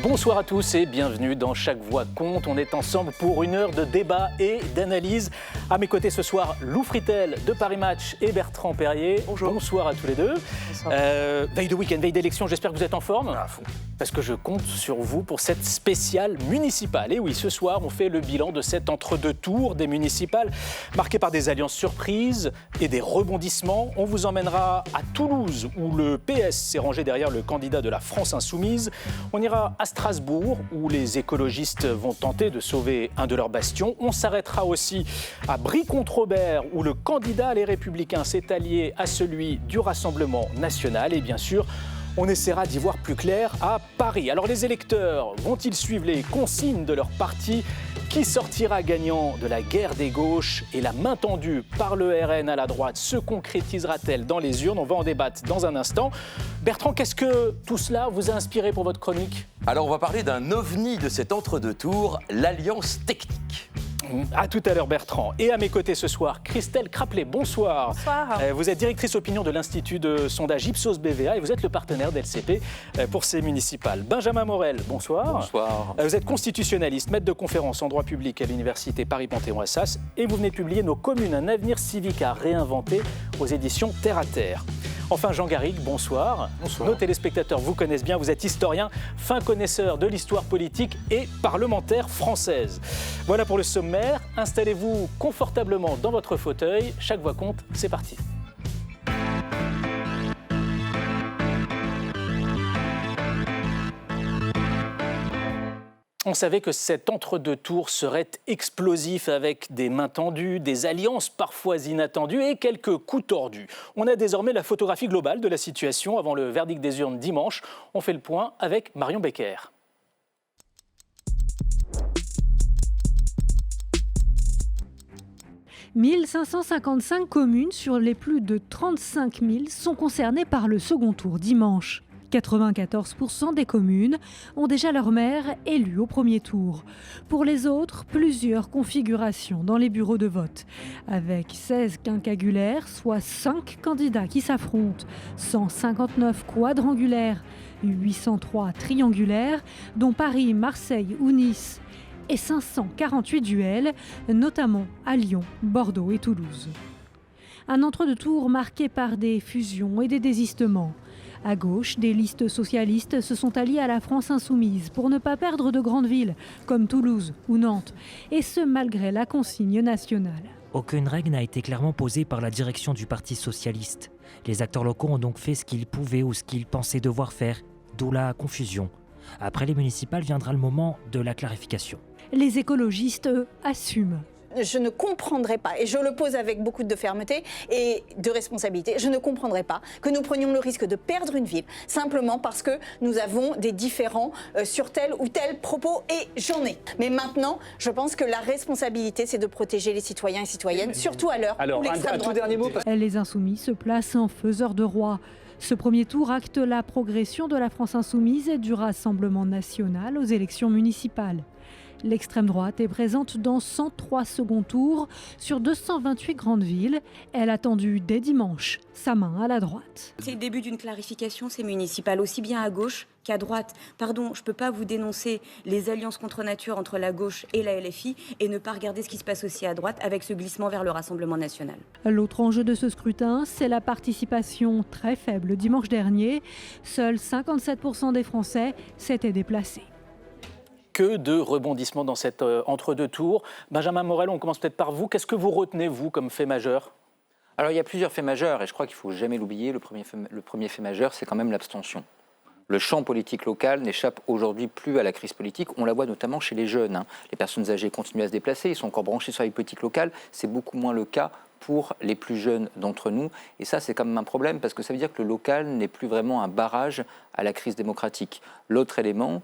Bonsoir à tous et bienvenue dans Chaque Voix compte. On est ensemble pour une heure de débat et d'analyse. À mes côtés ce soir, Lou Fritel de Paris Match et Bertrand Perrier. Bonjour. Bonsoir à tous les deux. Bonsoir. Veille de week-end, veille d'élection, j'espère que vous êtes en forme. À fond. Parce que je compte sur vous pour cette spéciale municipale. Et oui, ce soir, on fait le bilan de cet entre-deux tours des municipales, marqué par des alliances surprises et des rebondissements. On vous emmènera à Toulouse, où le PS s'est rangé derrière le candidat de la France Insoumise. On ira à Strasbourg, où les écologistes vont tenter de sauver un de leurs bastions. On s'arrêtera aussi à Brie-Comte-Robert, où le candidat Les Républicains s'est allié à celui du Rassemblement national. Et bien sûr, on essaiera d'y voir plus clair à Paris. Alors les électeurs vont-ils suivre les consignes de leur parti ? Qui sortira gagnant de la guerre des gauches ? Et la main tendue par le RN à la droite se concrétisera-t-elle dans les urnes ? On va en débattre dans un instant. Bertrand, qu'est-ce que tout cela vous a inspiré pour votre chronique ? Alors on va parler d'un ovni de cet entre-deux tours, l'Alliance technique. À tout à l'heure Bertrand. Et à mes côtés ce soir, Christelle Craplet, bonsoir. Bonsoir. Vous êtes directrice opinion de l'Institut de sondage Ipsos BVA et vous êtes le partenaire d'LCP pour ces municipales. Benjamin Morel, bonsoir. Bonsoir. Vous êtes constitutionnaliste, maître de conférence en droit public à l'université Paris-Panthéon-Assas et vous venez de publier Nos communes, un avenir civique à réinventer aux éditions Terre à Terre. Enfin, Jean Garrigue, bonsoir. Bonsoir. Nos téléspectateurs vous connaissent bien, vous êtes historien, fin connaisseur de l'histoire politique et parlementaire française. Voilà pour le sommaire. Installez-vous confortablement dans votre fauteuil. Chaque voix compte, c'est parti. On savait que cet entre-deux tours serait explosif avec des mains tendues, des alliances parfois inattendues et quelques coups tordus. On a désormais la photographie globale de la situation avant le verdict des urnes dimanche. On fait le point avec Marion Becker. « 1555 communes sur les plus de 35 000 sont concernées par le second tour dimanche. 94% des communes ont déjà leur maire élu au premier tour. Pour les autres, plusieurs configurations dans les bureaux de vote. Avec 16 quinquagulaires, soit 5 candidats qui s'affrontent, 159 quadrangulaires, 803 triangulaires, dont Paris, Marseille ou Nice, et 548 duels, notamment à Lyon, Bordeaux et Toulouse. Un entre-deux tours marqué par des fusions et des désistements. À gauche, des listes socialistes se sont alliées à la France Insoumise pour ne pas perdre de grandes villes comme Toulouse ou Nantes, et ce malgré la consigne nationale. Aucune règle n'a été clairement posée par la direction du Parti socialiste. Les acteurs locaux ont donc fait ce qu'ils pouvaient ou ce qu'ils pensaient devoir faire, d'où la confusion. Après les municipales viendra le moment de la clarification. Les écologistes, eux, assument. Je ne comprendrais pas, et je le pose avec beaucoup de fermeté et de responsabilité, je ne comprendrais pas que nous prenions le risque de perdre une ville simplement parce que nous avons des différends sur tel ou tel propos, et j'en ai. Mais maintenant, je pense que la responsabilité, c'est de protéger les citoyens et citoyennes, surtout à l'heure où l'extrême droite... Les insoumis se placent en faiseurs de roi. Ce premier tour acte la progression de la France Insoumise et du Rassemblement national aux élections municipales. L'extrême droite est présente dans 103 seconds tours sur 228 grandes villes. Elle a tendu dès dimanche sa main à la droite. C'est le début d'une clarification, c'est municipal, aussi bien à gauche qu'à droite. Pardon, je ne peux pas vous dénoncer les alliances contre nature entre la gauche et la LFI et ne pas regarder ce qui se passe aussi à droite avec ce glissement vers le Rassemblement national. L'autre enjeu de ce scrutin, c'est la participation très faible dimanche dernier. Seuls 57% des Français s'étaient déplacés. Que de rebondissements dans cet entre-deux tours. Benjamin Morel, on commence peut-être par vous. Qu'est-ce que vous retenez, vous, comme fait majeur ? Alors il y a plusieurs faits majeurs et je crois qu'il ne faut jamais l'oublier. Le premier fait majeur, c'est quand même l'abstention. Le champ politique local n'échappe aujourd'hui plus à la crise politique. On la voit notamment chez les jeunes. Les personnes âgées continuent à se déplacer, ils sont encore branchés sur la politique locale. C'est beaucoup moins le cas pour les plus jeunes d'entre nous. Et ça, c'est quand même un problème parce que ça veut dire que le local n'est plus vraiment un barrage à la crise démocratique. L'autre élément,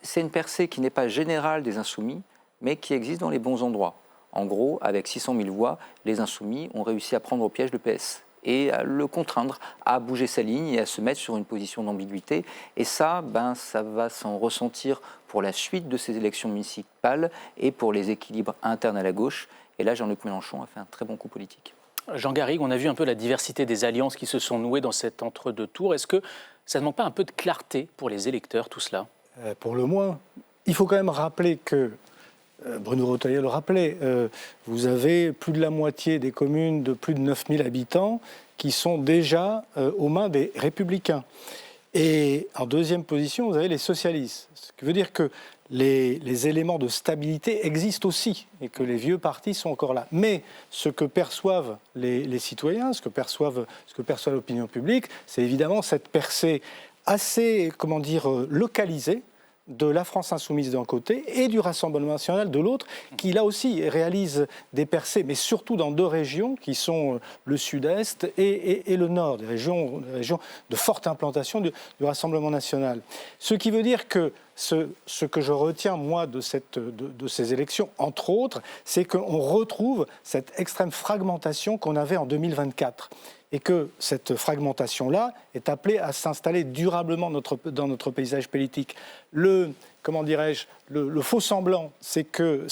c'est une percée qui n'est pas générale des insoumis, mais qui existe dans les bons endroits. En gros, avec 600 000 voix, les insoumis ont réussi à prendre au piège le PS et à le contraindre à bouger sa ligne et à se mettre sur une position d'ambiguïté. Et ça, ça va s'en ressentir pour la suite de ces élections municipales et pour les équilibres internes à la gauche. Et là, Jean-Luc Mélenchon a fait un très bon coup politique. Jean Garrigue, on a vu un peu la diversité des alliances qui se sont nouées dans cet entre-deux tours. Est-ce que ça ne manque pas un peu de clarté pour les électeurs, tout cela ? pour le moins. Il faut quand même rappeler que, Bruno Retailleau le rappelait, vous avez plus de la moitié des communes de plus de 9000 habitants qui sont déjà aux mains des Républicains. Et en deuxième position, vous avez les socialistes. Ce qui veut dire que les éléments de stabilité existent aussi et que les vieux partis sont encore là. Mais ce que perçoivent les citoyens, ce que perçoit l'opinion publique, c'est évidemment cette percée assez, localisée de la France insoumise d'un côté et du Rassemblement national de l'autre, qui là aussi réalise des percées, mais surtout dans deux régions qui sont le sud-est et le nord, des régions de forte implantation du Rassemblement national. Ce qui veut dire que ce que je retiens, moi, de ces élections, entre autres, c'est qu'on retrouve cette extrême fragmentation qu'on avait en 2024. Et que cette fragmentation-là est appelée à s'installer durablement dans notre paysage politique. Le faux semblant, c'est que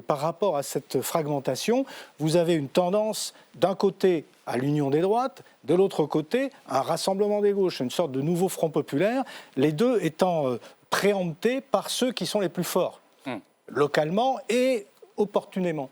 par rapport à cette fragmentation, vous avez une tendance d'un côté à l'union des droites, de l'autre côté à un rassemblement des gauches, une sorte de nouveau front populaire, les deux étant préemptés par ceux qui sont les plus forts, localement et opportunément.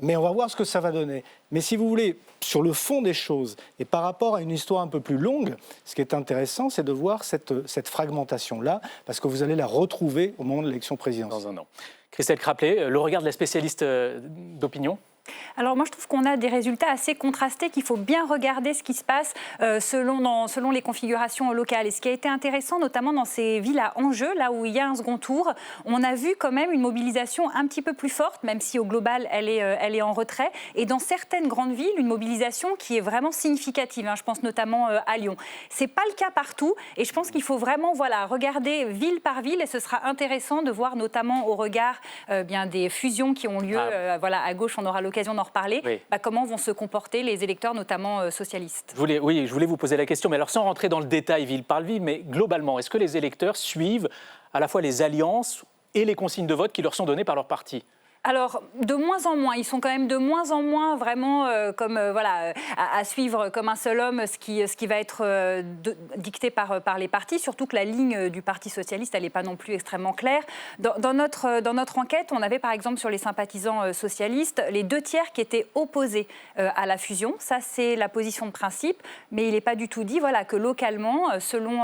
Mais on va voir ce que ça va donner. Mais si vous voulez, sur le fond des choses, et par rapport à une histoire un peu plus longue, ce qui est intéressant, c'est de voir cette fragmentation-là, parce que vous allez la retrouver au moment de l'élection présidentielle. Dans un an. Christelle Craplet, le regard de la spécialiste d'opinion ? Alors moi je trouve qu'on a des résultats assez contrastés, qu'il faut bien regarder ce qui se passe selon les configurations locales. Et ce qui a été intéressant notamment dans ces villes à enjeu, là où il y a un second tour, on a vu quand même une mobilisation un petit peu plus forte, même si au global elle est en retrait. Et dans certaines grandes villes, une mobilisation qui est vraiment significative. Je pense notamment à Lyon. C'est pas le cas partout et je pense qu'il faut vraiment regarder ville par ville et ce sera intéressant de voir notamment au regard des fusions qui ont lieu à gauche, on aura l'occasion d'en reparler, oui. Comment vont se comporter les électeurs, notamment socialistes. Je voulais vous poser la question, mais alors sans rentrer dans le détail ville par ville, mais globalement, est-ce que les électeurs suivent à la fois les alliances et les consignes de vote qui leur sont données par leur parti ? Alors, de moins en moins. Ils sont quand même de moins en moins vraiment à suivre comme un seul homme ce qui va être dicté par les partis, surtout que la ligne du Parti socialiste, elle n'est pas non plus extrêmement claire. Dans notre enquête, on avait par exemple sur les sympathisants socialistes les 2/3 qui étaient opposés à la fusion. Ça, c'est la position de principe, mais il n'est pas du tout dit que localement, selon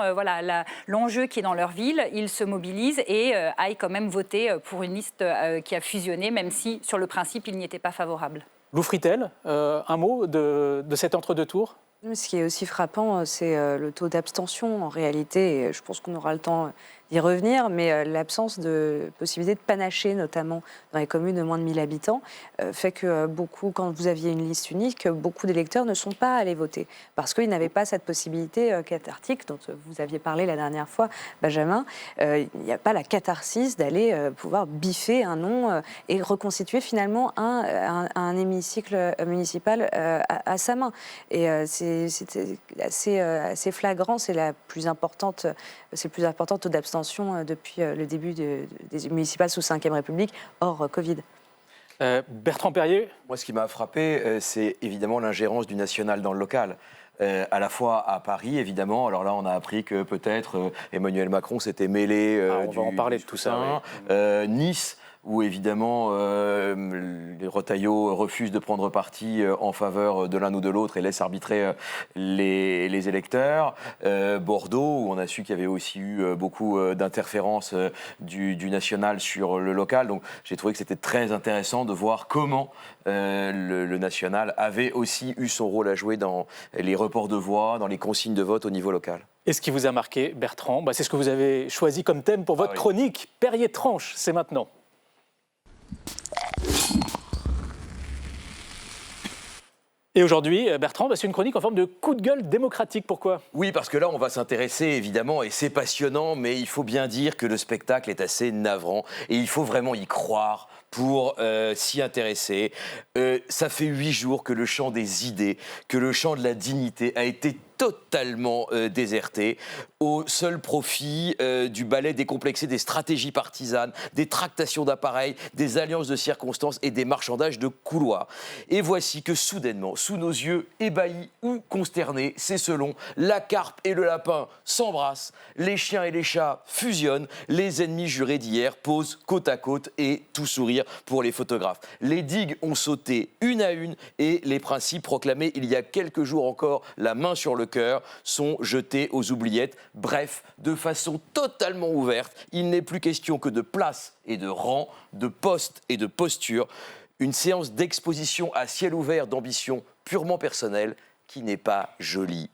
l'enjeu qui est dans leur ville, ils se mobilisent et aillent quand même voter pour une liste qui a fusionné, même si, sur le principe, il n'y était pas favorable. Lou Fritel, un mot de cet entre-deux tours ? Ce qui est aussi frappant, c'est le taux d'abstention, en réalité. Et je pense qu'on aura le temps d'y revenir, mais l'absence de possibilité de panacher, notamment dans les communes de moins de 1000 habitants, fait que quand vous aviez une liste unique, beaucoup d'électeurs ne sont pas allés voter, parce qu'ils n'avaient pas cette possibilité cathartique dont vous aviez parlé la dernière fois, Benjamin. Il n'y a pas la catharsis d'aller pouvoir biffer un nom et reconstituer finalement un hémicycle municipal à sa main. Et c'était assez flagrant, c'est le plus important taux d'abstention depuis le début des municipales sous 5e République, hors Covid. Bertrand Perrier ? Moi, ce qui m'a frappé, c'est évidemment l'ingérence du national dans le local. À la fois à Paris, évidemment. Alors là, on a appris que peut-être Emmanuel Macron s'était mêlé on va en parler de tout ça. Oui. Nice, où évidemment les Retailleau refusent de prendre parti en faveur de l'un ou de l'autre et laissent arbitrer les électeurs. Bordeaux, où on a su qu'il y avait aussi eu beaucoup d'interférences du national sur le local. Donc j'ai trouvé que c'était très intéressant de voir comment le national avait aussi eu son rôle à jouer dans les reports de voix, dans les consignes de vote au niveau local. Et ce qui vous a marqué, Bertrand, c'est ce que vous avez choisi comme thème pour votre chronique. Perrier tranche, c'est maintenant. Et aujourd'hui, Bertrand, c'est une chronique en forme de coup de gueule démocratique. Pourquoi ? Oui, parce que là, on va s'intéresser, évidemment, et c'est passionnant, mais il faut bien dire que le spectacle est assez navrant, et il faut vraiment y croire pour s'y intéresser. Ça fait 8 jours que le champ des idées, que le champ de la dignité a été totalement déserté, au seul profit du ballet décomplexé des stratégies partisanes, des tractations d'appareils, des alliances de circonstances et des marchandages de couloirs. Et voici que soudainement, sous nos yeux ébahis ou consternés, c'est selon, la carpe et le lapin s'embrassent, les chiens et les chats fusionnent, les ennemis jurés d'hier posent côte à côte et tout sourire pour les photographes. Les digues ont sauté une à une et les principes proclamés il y a quelques jours encore, la main sur le cœur, sont jetés aux oubliettes. Bref, de façon totalement ouverte, il n'est plus question que de place et de rang, de poste et de posture. Une séance d'exposition à ciel ouvert d'ambition purement personnelle qui n'est pas jolie.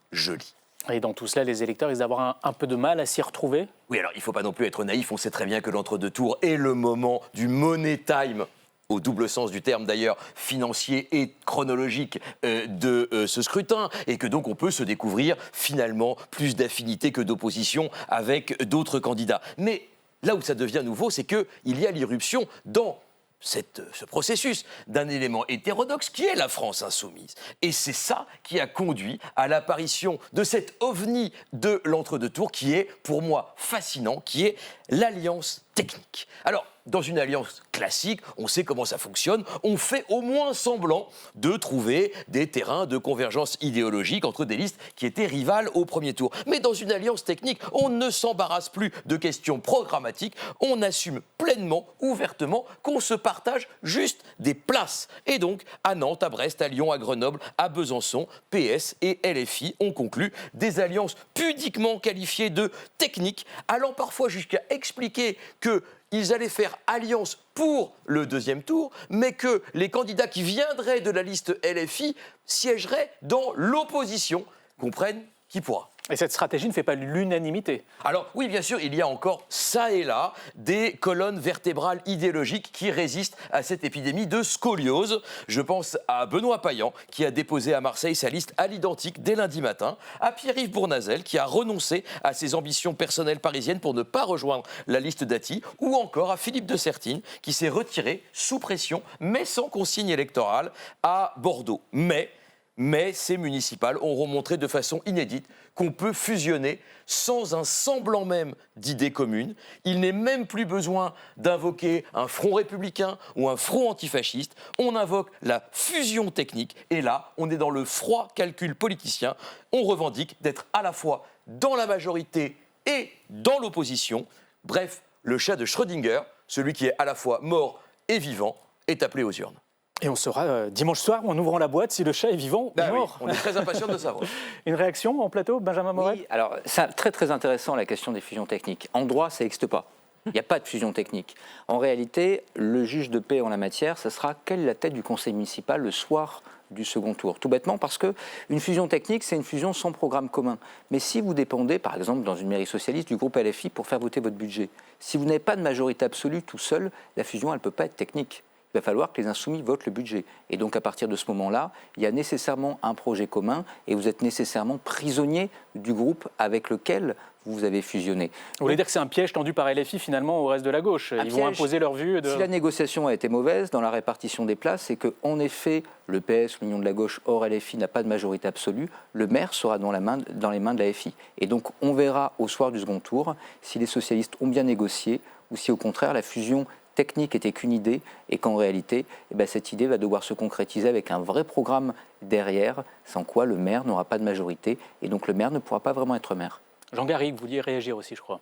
Et dans tout cela, les électeurs, ils vont avoir un peu de mal à s'y retrouver? Oui, alors il ne faut pas non plus être naïf, on sait très bien que l'entre-deux-tours est le moment du money time, au double sens du terme d'ailleurs, financier et chronologique de ce scrutin, et que donc on peut se découvrir finalement plus d'affinité que d'opposition avec d'autres candidats. Mais là où ça devient nouveau, c'est qu'il y a l'irruption dans ce processus d'un élément hétérodoxe qui est la France insoumise. Et c'est ça qui a conduit à l'apparition de cet ovni de l'entre-deux-tours qui est, pour moi, fascinant, qui est l'alliance technique. Alors, dans une alliance classique, on sait comment ça fonctionne, on fait au moins semblant de trouver des terrains de convergence idéologique entre des listes qui étaient rivales au premier tour. Mais dans une alliance technique, on ne s'embarrasse plus de questions programmatiques, on assume pleinement, ouvertement, qu'on se partage juste des places. Et donc, à Nantes, à Brest, à Lyon, à Grenoble, à Besançon, PS et LFI ont conclu des alliances pudiquement qualifiées de techniques, allant parfois jusqu'à expliquer qu'ils allaient faire alliance pour le deuxième tour, mais que les candidats qui viendraient de la liste LFI siégeraient dans l'opposition. Comprenne qui pourra. Et cette stratégie ne fait pas l'unanimité. Alors oui, bien sûr, il y a encore ça et là des colonnes vertébrales idéologiques qui résistent à cette épidémie de scoliose. Je pense à Benoît Payan, qui a déposé à Marseille sa liste à l'identique dès lundi matin, à Pierre-Yves Bournazel, qui a renoncé à ses ambitions personnelles parisiennes pour ne pas rejoindre la liste Dati, ou encore à Philippe de Sertine, qui s'est retiré sous pression, mais sans consigne électorale, à Bordeaux. Mais ces municipales auront montré de façon inédite qu'on peut fusionner sans un semblant même d'idée commune. Il n'est même plus besoin d'invoquer un front républicain ou un front antifasciste. On invoque la fusion technique et là, on est dans le froid calcul politicien. On revendique d'être à la fois dans la majorité et dans l'opposition. Bref, le chat de Schrödinger, celui qui est à la fois mort et vivant, est appelé aux urnes. Et on saura dimanche soir, en ouvrant la boîte, si le chat est vivant ou mort. Oui, on est très impatients de savoir. Une réaction en plateau, Benjamin Morel? Oui, alors c'est très très intéressant la question des fusions techniques. En droit, ça n'existe pas. Il n'y a pas de fusion technique. En réalité, le juge de paix en la matière, ce sera quelle est la tête du conseil municipal le soir du second tour. Tout bêtement parce qu'une fusion technique, c'est une fusion sans programme commun. Mais si vous dépendez, par exemple, dans une mairie socialiste, du groupe LFI pour faire voter votre budget, si vous n'avez pas de majorité absolue tout seul, la fusion, elle ne peut pas être technique. Il va falloir que les insoumis votent le budget. Et donc, à partir de ce moment-là, il y a nécessairement un projet commun et vous êtes nécessairement prisonnier du groupe avec lequel vous avez fusionné. Vous voulez dire que c'est un piège tendu par LFI, finalement, au reste de la gauche? Ils vont imposer leur vue Si la négociation a été mauvaise dans la répartition des places, c'est qu'en effet, le PS, l'Union de la gauche, hors LFI, n'a pas de majorité absolue. Le maire sera dans les mains de la FI. Et donc, on verra au soir du second tour si les socialistes ont bien négocié ou si, au contraire, la fusion technique était qu'une idée et qu'en réalité, cette idée va devoir se concrétiser avec un vrai programme derrière, sans quoi le maire n'aura pas de majorité et donc le maire ne pourra pas vraiment être maire. Jean Garrigue, vous vouliez réagir aussi, je crois.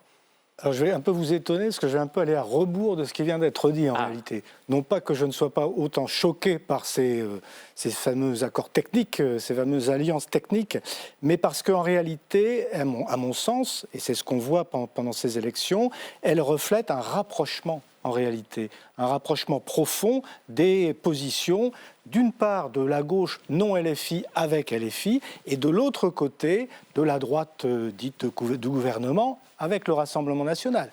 Alors je vais un peu vous étonner parce que je vais un peu aller à rebours de ce qui vient d'être dit en réalité. Non pas que je ne sois pas autant choqué par ces fameux accords techniques, ces fameuses alliances techniques, mais parce qu'en réalité, à mon sens, et c'est ce qu'on voit pendant ces élections, elles reflètent un rapprochement en réalité, un rapprochement profond des positions, d'une part de la gauche non LFI avec LFI, et de l'autre côté de la droite dite du gouvernement avec le Rassemblement national.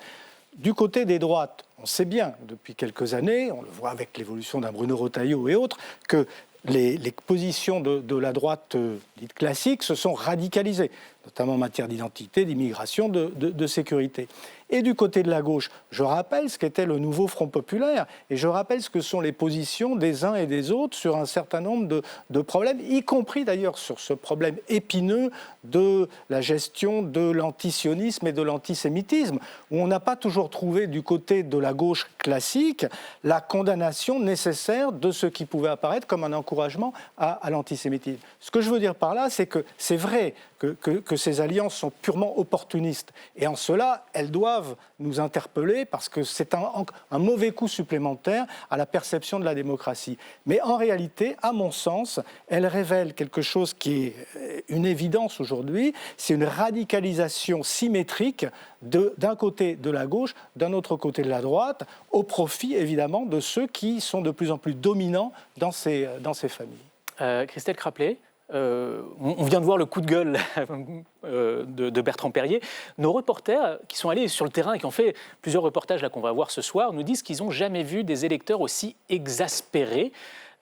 Du côté des droites, on sait bien depuis quelques années, on le voit avec l'évolution d'un Bruno Retailleau et autres, que les positions de la droite dite classique se sont radicalisées, notamment en matière d'identité, d'immigration, de sécurité. Et du côté de la gauche, je rappelle ce qu'était le nouveau Front populaire et je rappelle ce que sont les positions des uns et des autres sur un certain nombre de problèmes, y compris d'ailleurs sur ce problème épineux de la gestion de l'antisionisme et de l'antisémitisme, où on n'a pas toujours trouvé du côté de la gauche classique la condamnation nécessaire de ce qui pouvait apparaître comme un encouragement à l'antisémitisme. Ce que je veux dire par là, c'est que c'est vrai que ces alliances sont purement opportunistes. Et en cela, elles doivent nous interpeller parce que c'est un mauvais coup supplémentaire à la perception de la démocratie. Mais en réalité, à mon sens, elles révèlent quelque chose qui est une évidence aujourd'hui, c'est une radicalisation symétrique d'un côté de la gauche, d'un autre côté de la droite, au profit évidemment de ceux qui sont de plus en plus dominants dans ces familles. Christelle Craplet, on vient de voir le coup de gueule de Bertrand Perrier. Nos reporters qui sont allés sur le terrain et qui ont fait plusieurs reportages là, qu'on va voir ce soir nous disent qu'ils n'ont jamais vu des électeurs aussi exaspérés.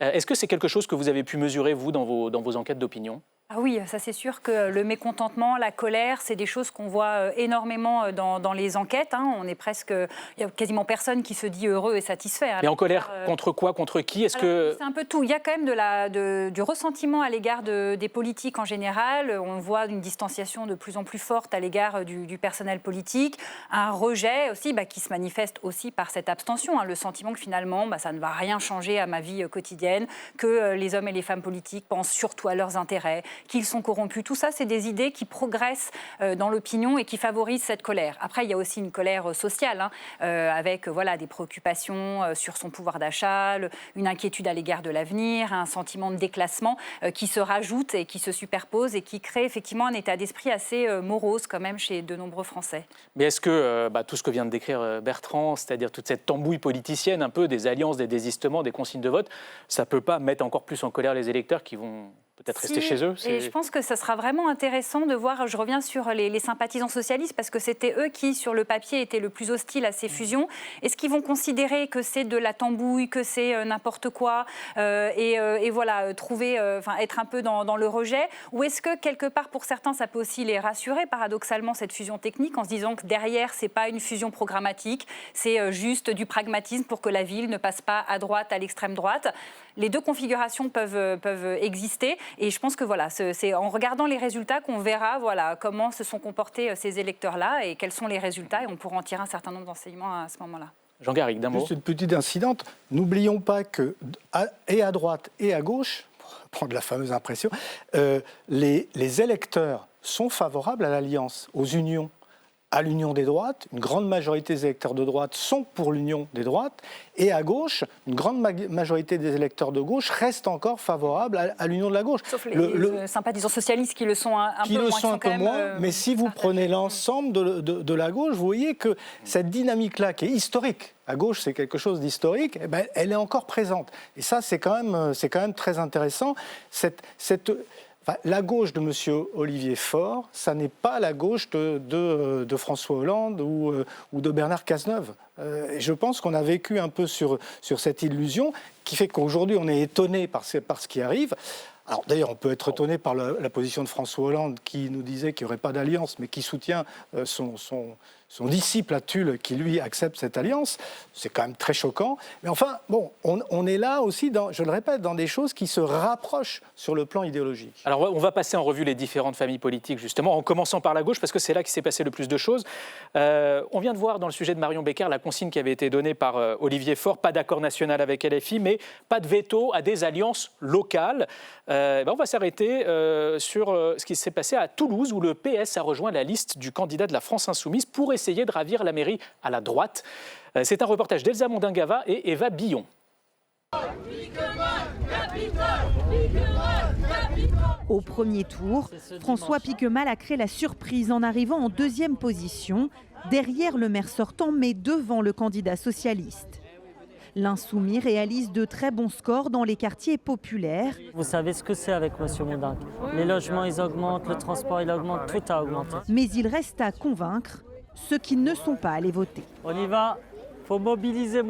Est-ce que c'est quelque chose que vous avez pu mesurer, vous, dans vos enquêtes d'opinion ? Ah oui, ça c'est sûr que le mécontentement, la colère, c'est des choses qu'on voit énormément dans les enquêtes. On est presque, il y a quasiment personne qui se dit heureux et satisfait. Mais en colère contre quoi, contre qui ? C'est un peu tout. Il y a quand même du ressentiment à l'égard des politiques en général. On voit une distanciation de plus en plus forte à l'égard du personnel politique, un rejet aussi qui se manifeste aussi par cette abstention. Le sentiment que finalement, ça ne va rien changer à ma vie quotidienne, que les hommes et les femmes politiques pensent surtout à leurs intérêts, qu'ils sont corrompus. Tout ça, c'est des idées qui progressent dans l'opinion et qui favorisent cette colère. Après, il y a aussi une colère sociale, avec des préoccupations sur son pouvoir d'achat, une inquiétude à l'égard de l'avenir, un sentiment de déclassement qui se rajoute et qui se superpose et qui crée effectivement un état d'esprit assez morose quand même chez de nombreux Français. Mais est-ce que tout ce que vient de décrire Bertrand, c'est-à-dire toute cette tambouille politicienne, un peu des alliances, des désistements, des consignes de vote, ça ne peut pas mettre encore plus en colère les électeurs qui vont peut-être rester chez eux? Et je pense que ça sera vraiment intéressant de voir, je reviens sur les sympathisants socialistes, parce que c'était eux qui, sur le papier, étaient le plus hostiles à ces fusions. Est-ce qu'ils vont considérer que c'est de la tambouille, que c'est n'importe quoi, et voilà, être un peu dans le rejet? Ou est-ce que, quelque part, pour certains, ça peut aussi les rassurer, paradoxalement, cette fusion technique, en se disant que derrière, c'est pas une fusion programmatique, c'est juste du pragmatisme pour que la ville ne passe pas à droite, à l'extrême droite. Les deux configurations peuvent exister. Et je pense que c'est en regardant les résultats qu'on verra comment se sont comportés ces électeurs-là et quels sont les résultats. Et on pourra en tirer un certain nombre d'enseignements à ce moment-là. Jean Garrigue, d'un mot. Juste une petite incidente. N'oublions pas que, et à droite et à gauche, pour prendre la fameuse impression, les électeurs sont favorables à l'alliance, aux unions. À l'union des droites, une grande majorité des électeurs de droite sont pour l'union des droites, et à gauche, une grande majorité des électeurs de gauche restent encore favorables à l'union de la gauche. Sauf les sympathisants socialistes qui le sont un peu moins. Mais si vous prenez l'ensemble de la gauche, vous voyez que cette dynamique-là, qui est historique, à gauche c'est quelque chose d'historique, elle est encore présente. Et ça, c'est quand même très intéressant. La gauche de M. Olivier Faure, ça n'est pas la gauche de François Hollande ou de Bernard Cazeneuve. Et je pense qu'on a vécu un peu sur cette illusion qui fait qu'aujourd'hui on est étonné par ce qui arrive. Alors d'ailleurs, on peut être étonné par la position de François Hollande qui nous disait qu'il n'y aurait pas d'alliance, mais qui soutient son disciple à Tulle qui, lui, accepte cette alliance. C'est quand même très choquant. Mais enfin, on est là aussi, je le répète, dans des choses qui se rapprochent sur le plan idéologique. Alors, on va passer en revue les différentes familles politiques, justement, en commençant par la gauche, parce que c'est là qu'il s'est passé le plus de choses. On vient de voir dans le sujet de Marion Becker la consigne qui avait été donnée par Olivier Faure, pas d'accord national avec LFI, mais pas de veto à des alliances locales. On va s'arrêter sur ce qui s'est passé à Toulouse, où le PS a rejoint la liste du candidat de la France Insoumise pour essayer de ravir la mairie à la droite. C'est un reportage d'Elsa Mondingava et Eva Billon. Au premier tour, François Piquemal a créé la surprise en arrivant en deuxième position, derrière le maire sortant mais devant le candidat socialiste. L'Insoumis réalise de très bons scores dans les quartiers populaires. Vous savez ce que c'est avec M. Mondinck. Les logements, ils augmentent, le transport, il augmente, tout a augmenté. Mais il reste à convaincre ceux qui ne sont pas allés voter. On y va, il faut mobiliser.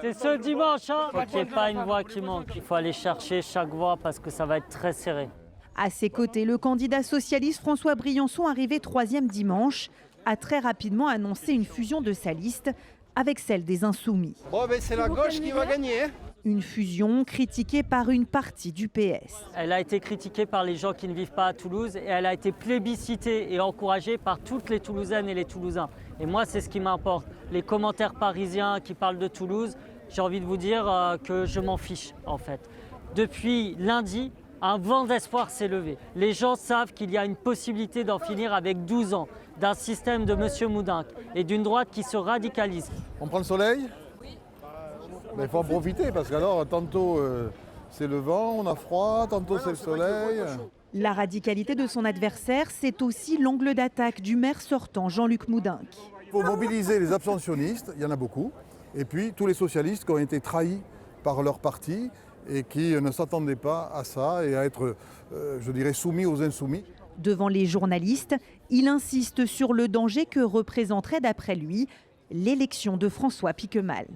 C'est ce dimanche, hein. Il faut qu'il n'y ait pas une voix qui manque. Il faut aller chercher chaque voix parce que ça va être très serré. À ses côtés, le candidat socialiste François Briançon, arrivé 3e dimanche, a très rapidement annoncé une fusion de sa liste avec celle des Insoumis. Bon, ben c'est la gauche qui va gagner. Une fusion critiquée par une partie du PS. Elle a été critiquée par les gens qui ne vivent pas à Toulouse et elle a été plébiscitée et encouragée par toutes les Toulousaines et les Toulousains. Et moi, c'est ce qui m'importe. Les commentaires parisiens qui parlent de Toulouse, j'ai envie de vous dire que je m'en fiche en fait. Depuis lundi, un vent d'espoir s'est levé. Les gens savent qu'il y a une possibilité d'en finir avec 12 ans, d'un système de M. Moudenc et d'une droite qui se radicalise. On prend le soleil ? Il faut en profiter parce qu'alors, tantôt c'est le vent, on a froid, tantôt c'est le soleil. La radicalité de son adversaire, c'est aussi l'angle d'attaque du maire sortant, Jean-Luc Moudenc. Il faut mobiliser les abstentionnistes, il y en a beaucoup, et puis tous les socialistes qui ont été trahis par leur parti et qui ne s'attendaient pas à ça et à être, je dirais, soumis aux insoumis. Devant les journalistes, il insiste sur le danger que représenterait, d'après lui, l'élection de François Piquemal.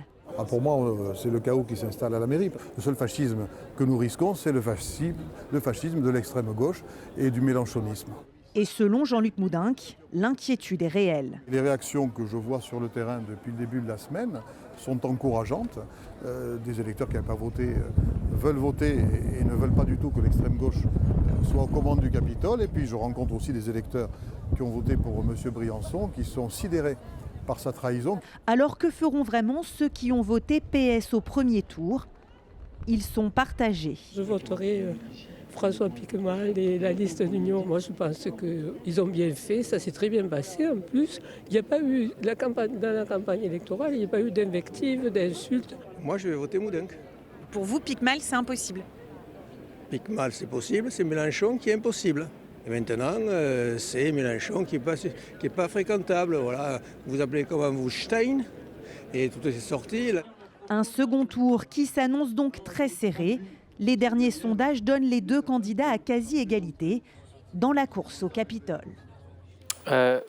Pour moi, c'est le chaos qui s'installe à la mairie. Le seul fascisme que nous risquons, c'est le fascisme de l'extrême gauche et du mélenchonisme. Et selon Jean-Luc Moudenc, l'inquiétude est réelle. Les réactions que je vois sur le terrain depuis le début de la semaine sont encourageantes. Des électeurs qui n'avaient pas voté veulent voter et ne veulent pas du tout que l'extrême gauche soit aux commandes du Capitole. Et puis je rencontre aussi des électeurs qui ont voté pour M. Briançon, qui sont sidérés par sa trahison. Alors que feront vraiment ceux qui ont voté PS au premier tour? Ils sont partagés. Je voterai François Piquemal et la liste d'union. Moi, je pense qu'ils ont bien fait. Ça s'est très bien passé. En plus, il n'y a pas eu, dans la campagne électorale, il n'y a pas eu d'invectives, d'insultes. Moi, je vais voter Moudenc. Pour vous, Piquemal, c'est impossible? Piquemal, c'est possible. C'est Mélenchon qui est impossible. Et maintenant, c'est Mélenchon qui est pas fréquentable. Voilà. Vous appelez comment vous, Stein, et tout est sorti. Là. Un second tour qui s'annonce donc très serré. Les derniers sondages donnent les deux candidats à quasi-égalité dans la course au Capitole.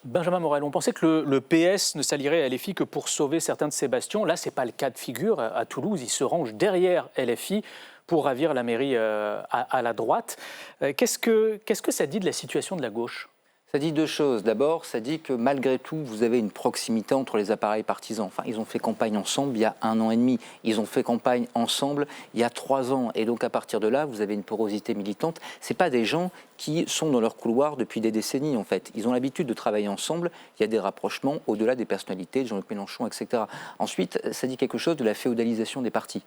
Benjamin Morel, on pensait que le PS ne s'allierait à LFI que pour sauver certains de ses bastions. Là, ce n'est pas le cas de figure. À Toulouse, il se range derrière LFI pour ravir la mairie à la droite. Qu'est-ce que ça dit de la situation de la gauche ? Ça dit deux choses. D'abord, ça dit que malgré tout, vous avez une proximité entre les appareils partisans. Enfin, ils ont fait campagne ensemble il y a 1 an et demi. Ils ont fait campagne ensemble il y a 3 ans. Et donc, à partir de là, vous avez une porosité militante. Ce n'est pas des gens qui sont dans leur couloir depuis des décennies, en fait. Ils ont l'habitude de travailler ensemble. Il y a des rapprochements au-delà des personnalités de Jean-Luc Mélenchon, etc. Ensuite, ça dit quelque chose de la féodalisation des partis.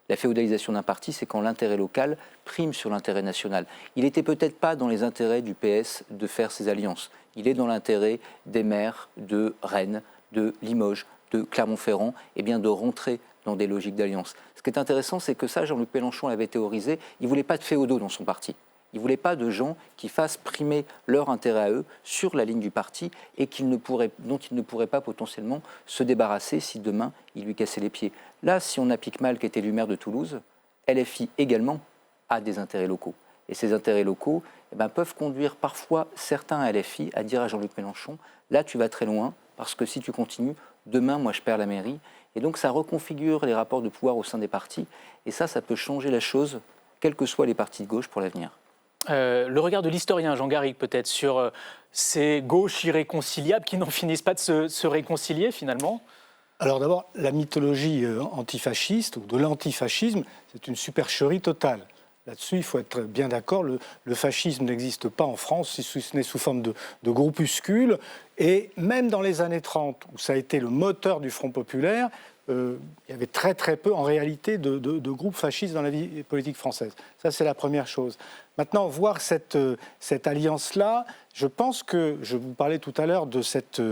La féodalisation d'un parti, c'est quand l'intérêt local prime sur l'intérêt national. Il n'était peut-être pas dans les intérêts du PS de faire ces alliances. Il est dans l'intérêt des maires de Rennes, de Limoges, de Clermont-Ferrand, et bien de rentrer dans des logiques d'alliance. Ce qui est intéressant, c'est que ça, Jean-Luc Mélenchon l'avait théorisé, il ne voulait pas de féodaux dans son parti. Il ne voulait pas de gens qui fassent primer leur intérêt à eux sur la ligne du parti et dont il ne pourrait pas potentiellement se débarrasser si demain il lui cassait les pieds. Là, si on a Piquemal qui est élu maire de Toulouse, LFI également a des intérêts locaux. Et ces intérêts locaux peuvent conduire parfois certains à LFI à dire à Jean-Luc Mélenchon « là tu vas très loin parce que si tu continues, demain moi je perds la mairie ». Et donc ça reconfigure les rapports de pouvoir au sein des partis et ça peut changer la chose, quels que soient les partis de gauche pour l'avenir. Le regard de l'historien Jean Garrigue peut-être sur ces gauches irréconciliables qui n'en finissent pas de se réconcilier finalement. Alors d'abord, la mythologie antifasciste ou de l'antifascisme, c'est une supercherie totale. Là-dessus, il faut être bien d'accord, le fascisme n'existe pas en France, si ce n'est sous forme de groupuscules. Et même dans les années 30, où ça a été le moteur du Front populaire, il y avait très très peu en réalité de groupes fascistes dans la vie politique française. Ça, c'est la première chose. Maintenant, voir cette alliance-là, je pense que, je vous parlais tout à l'heure de cette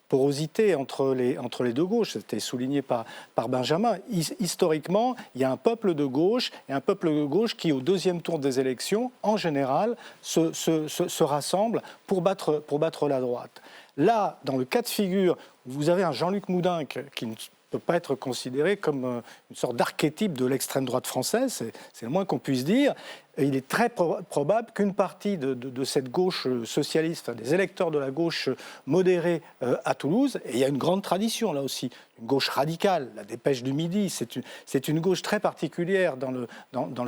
porosité entre les deux gauches, c'était souligné par Benjamin. Historiquement, il y a un peuple de gauche et un peuple de gauche qui, au deuxième tour des élections, en général, se rassemble pour battre la droite. Là, dans le cas de figure, vous avez un Jean-Luc Moudenc qui ne peut pas être considéré comme une sorte d'archétype de l'extrême droite française, c'est le moins qu'on puisse dire. il est très probable qu'une partie de cette gauche socialiste, des électeurs de la gauche modérée à Toulouse, et il y a une grande tradition là aussi, une gauche radicale, la Dépêche du Midi, c'est une gauche très particulière dans le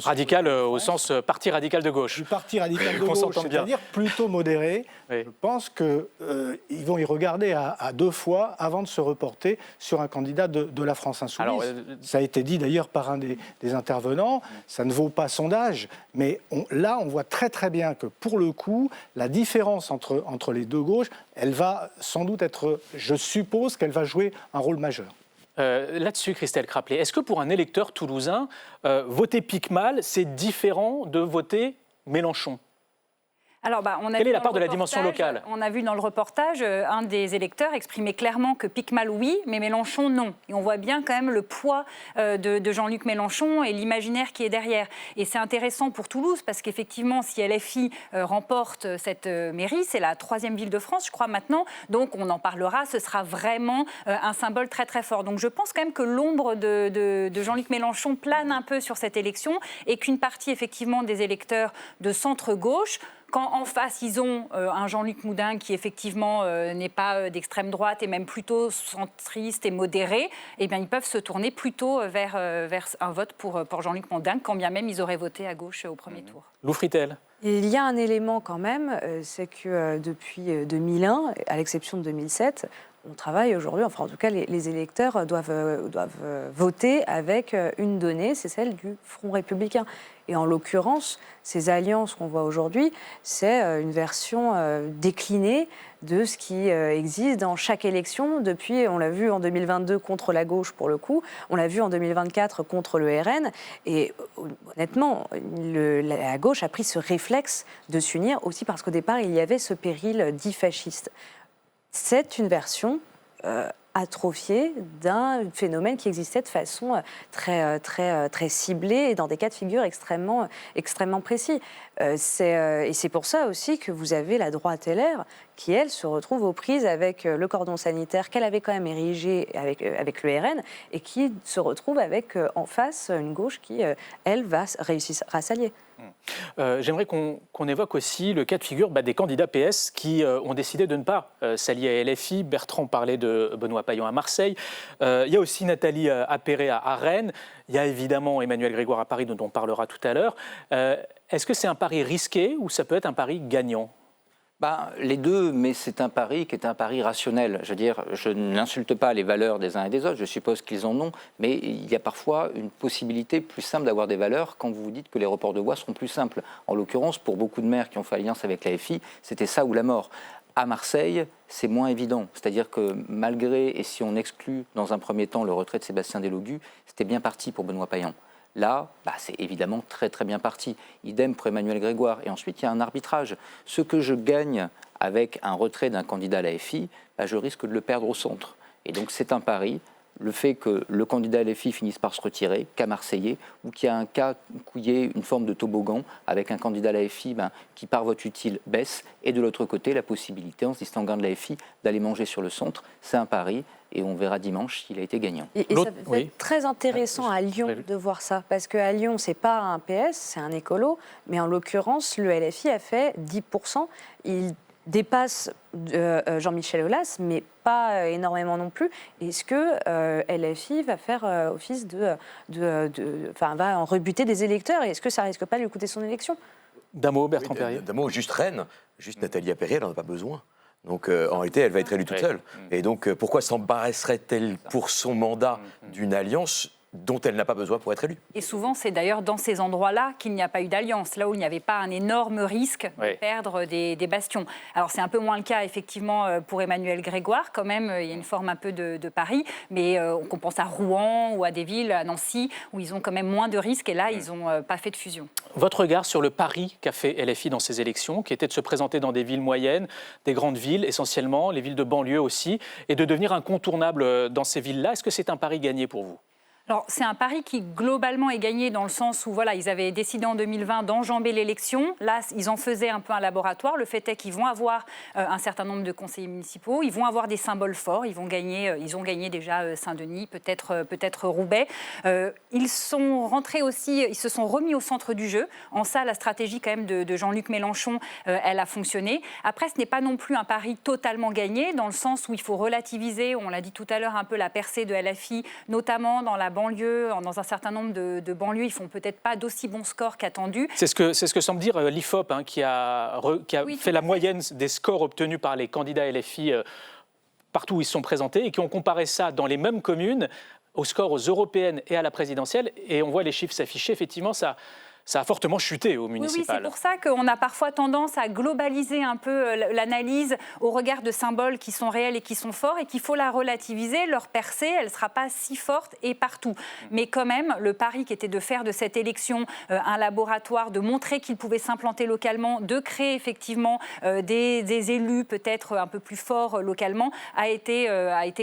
radical au sens parti radical de gauche. Du parti radical de gauche, c'est-à-dire plutôt modéré. Oui. Je pense qu'ils vont y regarder à deux fois avant de se reporter sur un candidat de la France Insoumise. Alors, ça a été dit d'ailleurs par un des intervenants, ça ne vaut pas sondage, mais là on voit très très bien que pour le coup, la différence entre les deux gauches, elle va sans doute être, je suppose qu'elle va jouer un rôle majeur. Là-dessus, Christelle Craplet, est-ce que pour un électeur toulousain, voter Pic-Mal, c'est différent de voter Mélenchon ? Alors, quelle est la part de la dimension locale ? On a vu dans le reportage un des électeurs exprimer clairement que Pic-Mal oui, mais Mélenchon non. Et on voit bien quand même le poids de Jean-Luc Mélenchon et l'imaginaire qui est derrière. Et c'est intéressant pour Toulouse parce qu'effectivement, si LFI remporte cette mairie, c'est la 3e ville de France, je crois maintenant. Donc on en parlera, ce sera vraiment un symbole très très fort. Donc je pense quand même que l'ombre de Jean-Luc Mélenchon plane un peu sur cette élection et qu'une partie effectivement des électeurs de centre-gauche, quand en face, ils ont un Jean-Luc Moudin qui, effectivement, n'est pas d'extrême droite et même plutôt centriste et modéré, eh bien, ils peuvent se tourner plutôt vers un vote pour Jean-Luc Moudin, quand bien même ils auraient voté à gauche au premier tour. Lou Fritel. Il y a un élément quand même, c'est que depuis 2001, à l'exception de 2007, on travaille aujourd'hui, enfin en tout cas les électeurs doivent voter avec une donnée, c'est celle du Front républicain. Et en l'occurrence, ces alliances qu'on voit aujourd'hui, c'est une version déclinée de ce qui existe dans chaque élection depuis, on l'a vu en 2022 contre la gauche pour le coup, on l'a vu en 2024 contre le RN, et honnêtement, la gauche a pris ce réflexe de s'unir aussi parce qu'au départ, il y avait ce péril dit fasciste. C'est une version atrophiée d'un phénomène qui existait de façon très ciblée et dans des cas de figure extrêmement précis. Et c'est pour ça aussi que vous avez la droite LR qui, elle, se retrouve aux prises avec le cordon sanitaire qu'elle avait quand même érigé avec le RN et qui se retrouve avec en face une gauche qui, elle, va réussir à s'allier. J'aimerais qu'on évoque aussi le cas de figure des candidats PS qui ont décidé de ne pas s'allier à LFI. Bertrand parlait de Benoît Payan à Marseille. Il y a aussi Nathalie Appéré à Rennes. Il y a évidemment Emmanuel Grégoire à Paris, dont on parlera tout à l'heure. Est-ce que c'est un pari risqué ou ça peut être un pari gagnant ? Les deux, mais c'est un pari qui est un pari rationnel. Je veux dire, je n'insulte pas les valeurs des uns et des autres, je suppose qu'ils en ont, mais il y a parfois une possibilité plus simple d'avoir des valeurs quand vous vous dites que les reports de voix seront plus simples. En l'occurrence, pour beaucoup de maires qui ont fait alliance avec la FI, c'était ça ou la mort. À Marseille, c'est moins évident. C'est-à-dire que malgré, et si on exclut dans un premier temps le retrait de Sébastien Delogu, c'était bien parti pour Benoît Payan. Là, c'est évidemment très très bien parti. Idem pour Emmanuel Grégoire. Et ensuite, il y a un arbitrage. Ce que je gagne avec un retrait d'un candidat à la FI, je risque de le perdre au centre. Et donc c'est un pari. Le fait que le candidat LFI finisse par se retirer, cas marseillais, ou qu'il y a un cas où il y ait une forme de toboggan avec un candidat LFI qui, par vote utile, baisse, et de l'autre côté, la possibilité, en se distinguant de l'AFI, d'aller manger sur le centre. C'est un pari, et on verra dimanche s'il a été gagnant. Et ça peut être très intéressant à Lyon de voir ça, parce qu'à Lyon, ce n'est pas un PS, c'est un écolo, mais en l'occurrence, le LFI a fait 10%. Il dépasse Jean-Michel Aulas, mais pas énormément non plus. Est-ce que LFI va faire office va en rebuter des électeurs? Et est-ce que ça risque pas de lui coûter son élection? D'un mot, Bertrand Perrier. D'un mot, juste Rennes, juste Nathalie Appéré, elle n'en a pas besoin. Donc en réalité, elle va être élue toute seule. Et donc pourquoi s'embarrasserait-elle pour son mandat d'une alliance dont elle n'a pas besoin pour être élue? Et souvent, c'est d'ailleurs dans ces endroits-là qu'il n'y a pas eu d'alliance, là où il n'y avait pas un énorme risque de perdre des bastions. Alors c'est un peu moins le cas, effectivement, pour Emmanuel Grégoire, quand même, il y a une forme un peu de pari, mais on pense à Rouen ou à des villes, à Nancy, où ils ont quand même moins de risques, et là, ils n'ont pas fait de fusion. Votre regard sur le pari qu'a fait LFI dans ces élections, qui était de se présenter dans des villes moyennes, des grandes villes essentiellement, les villes de banlieue aussi, et de devenir incontournable dans ces villes-là, est-ce que c'est un pari gagné pour vous ? Alors, c'est un pari qui, globalement, est gagné dans le sens où, voilà, ils avaient décidé en 2020 d'enjamber l'élection. Là, ils en faisaient un peu un laboratoire. Le fait est qu'ils vont avoir un certain nombre de conseillers municipaux. Ils vont avoir des symboles forts. Ils ont gagné déjà Saint-Denis, peut-être Roubaix. Ils sont rentrés aussi, ils se sont remis au centre du jeu. En ça, la stratégie, quand même, de Jean-Luc Mélenchon, elle a fonctionné. Après, ce n'est pas non plus un pari totalement gagné, dans le sens où il faut relativiser, on l'a dit tout à l'heure, un peu la percée de LFI, notamment dans la banlieue, dans un certain nombre de banlieues, ils font peut-être pas d'aussi bons scores qu'attendus. C'est ce que semble dire l'IFOP, qui a fait la moyenne des scores obtenus par les candidats LFI partout où ils se sont présentés et qui ont comparé ça dans les mêmes communes aux scores aux européennes et à la présidentielle. Et on voit les chiffres s'afficher, effectivement, ça a fortement chuté au municipal. Oui, c'est pour ça qu'on a parfois tendance à globaliser un peu l'analyse au regard de symboles qui sont réels et qui sont forts et qu'il faut la relativiser. Leur percée, elle ne sera pas si forte et partout. Mais quand même, le pari qui était de faire de cette élection un laboratoire, de montrer qu'ils pouvaient s'implanter localement, de créer effectivement des élus peut-être un peu plus forts localement, a été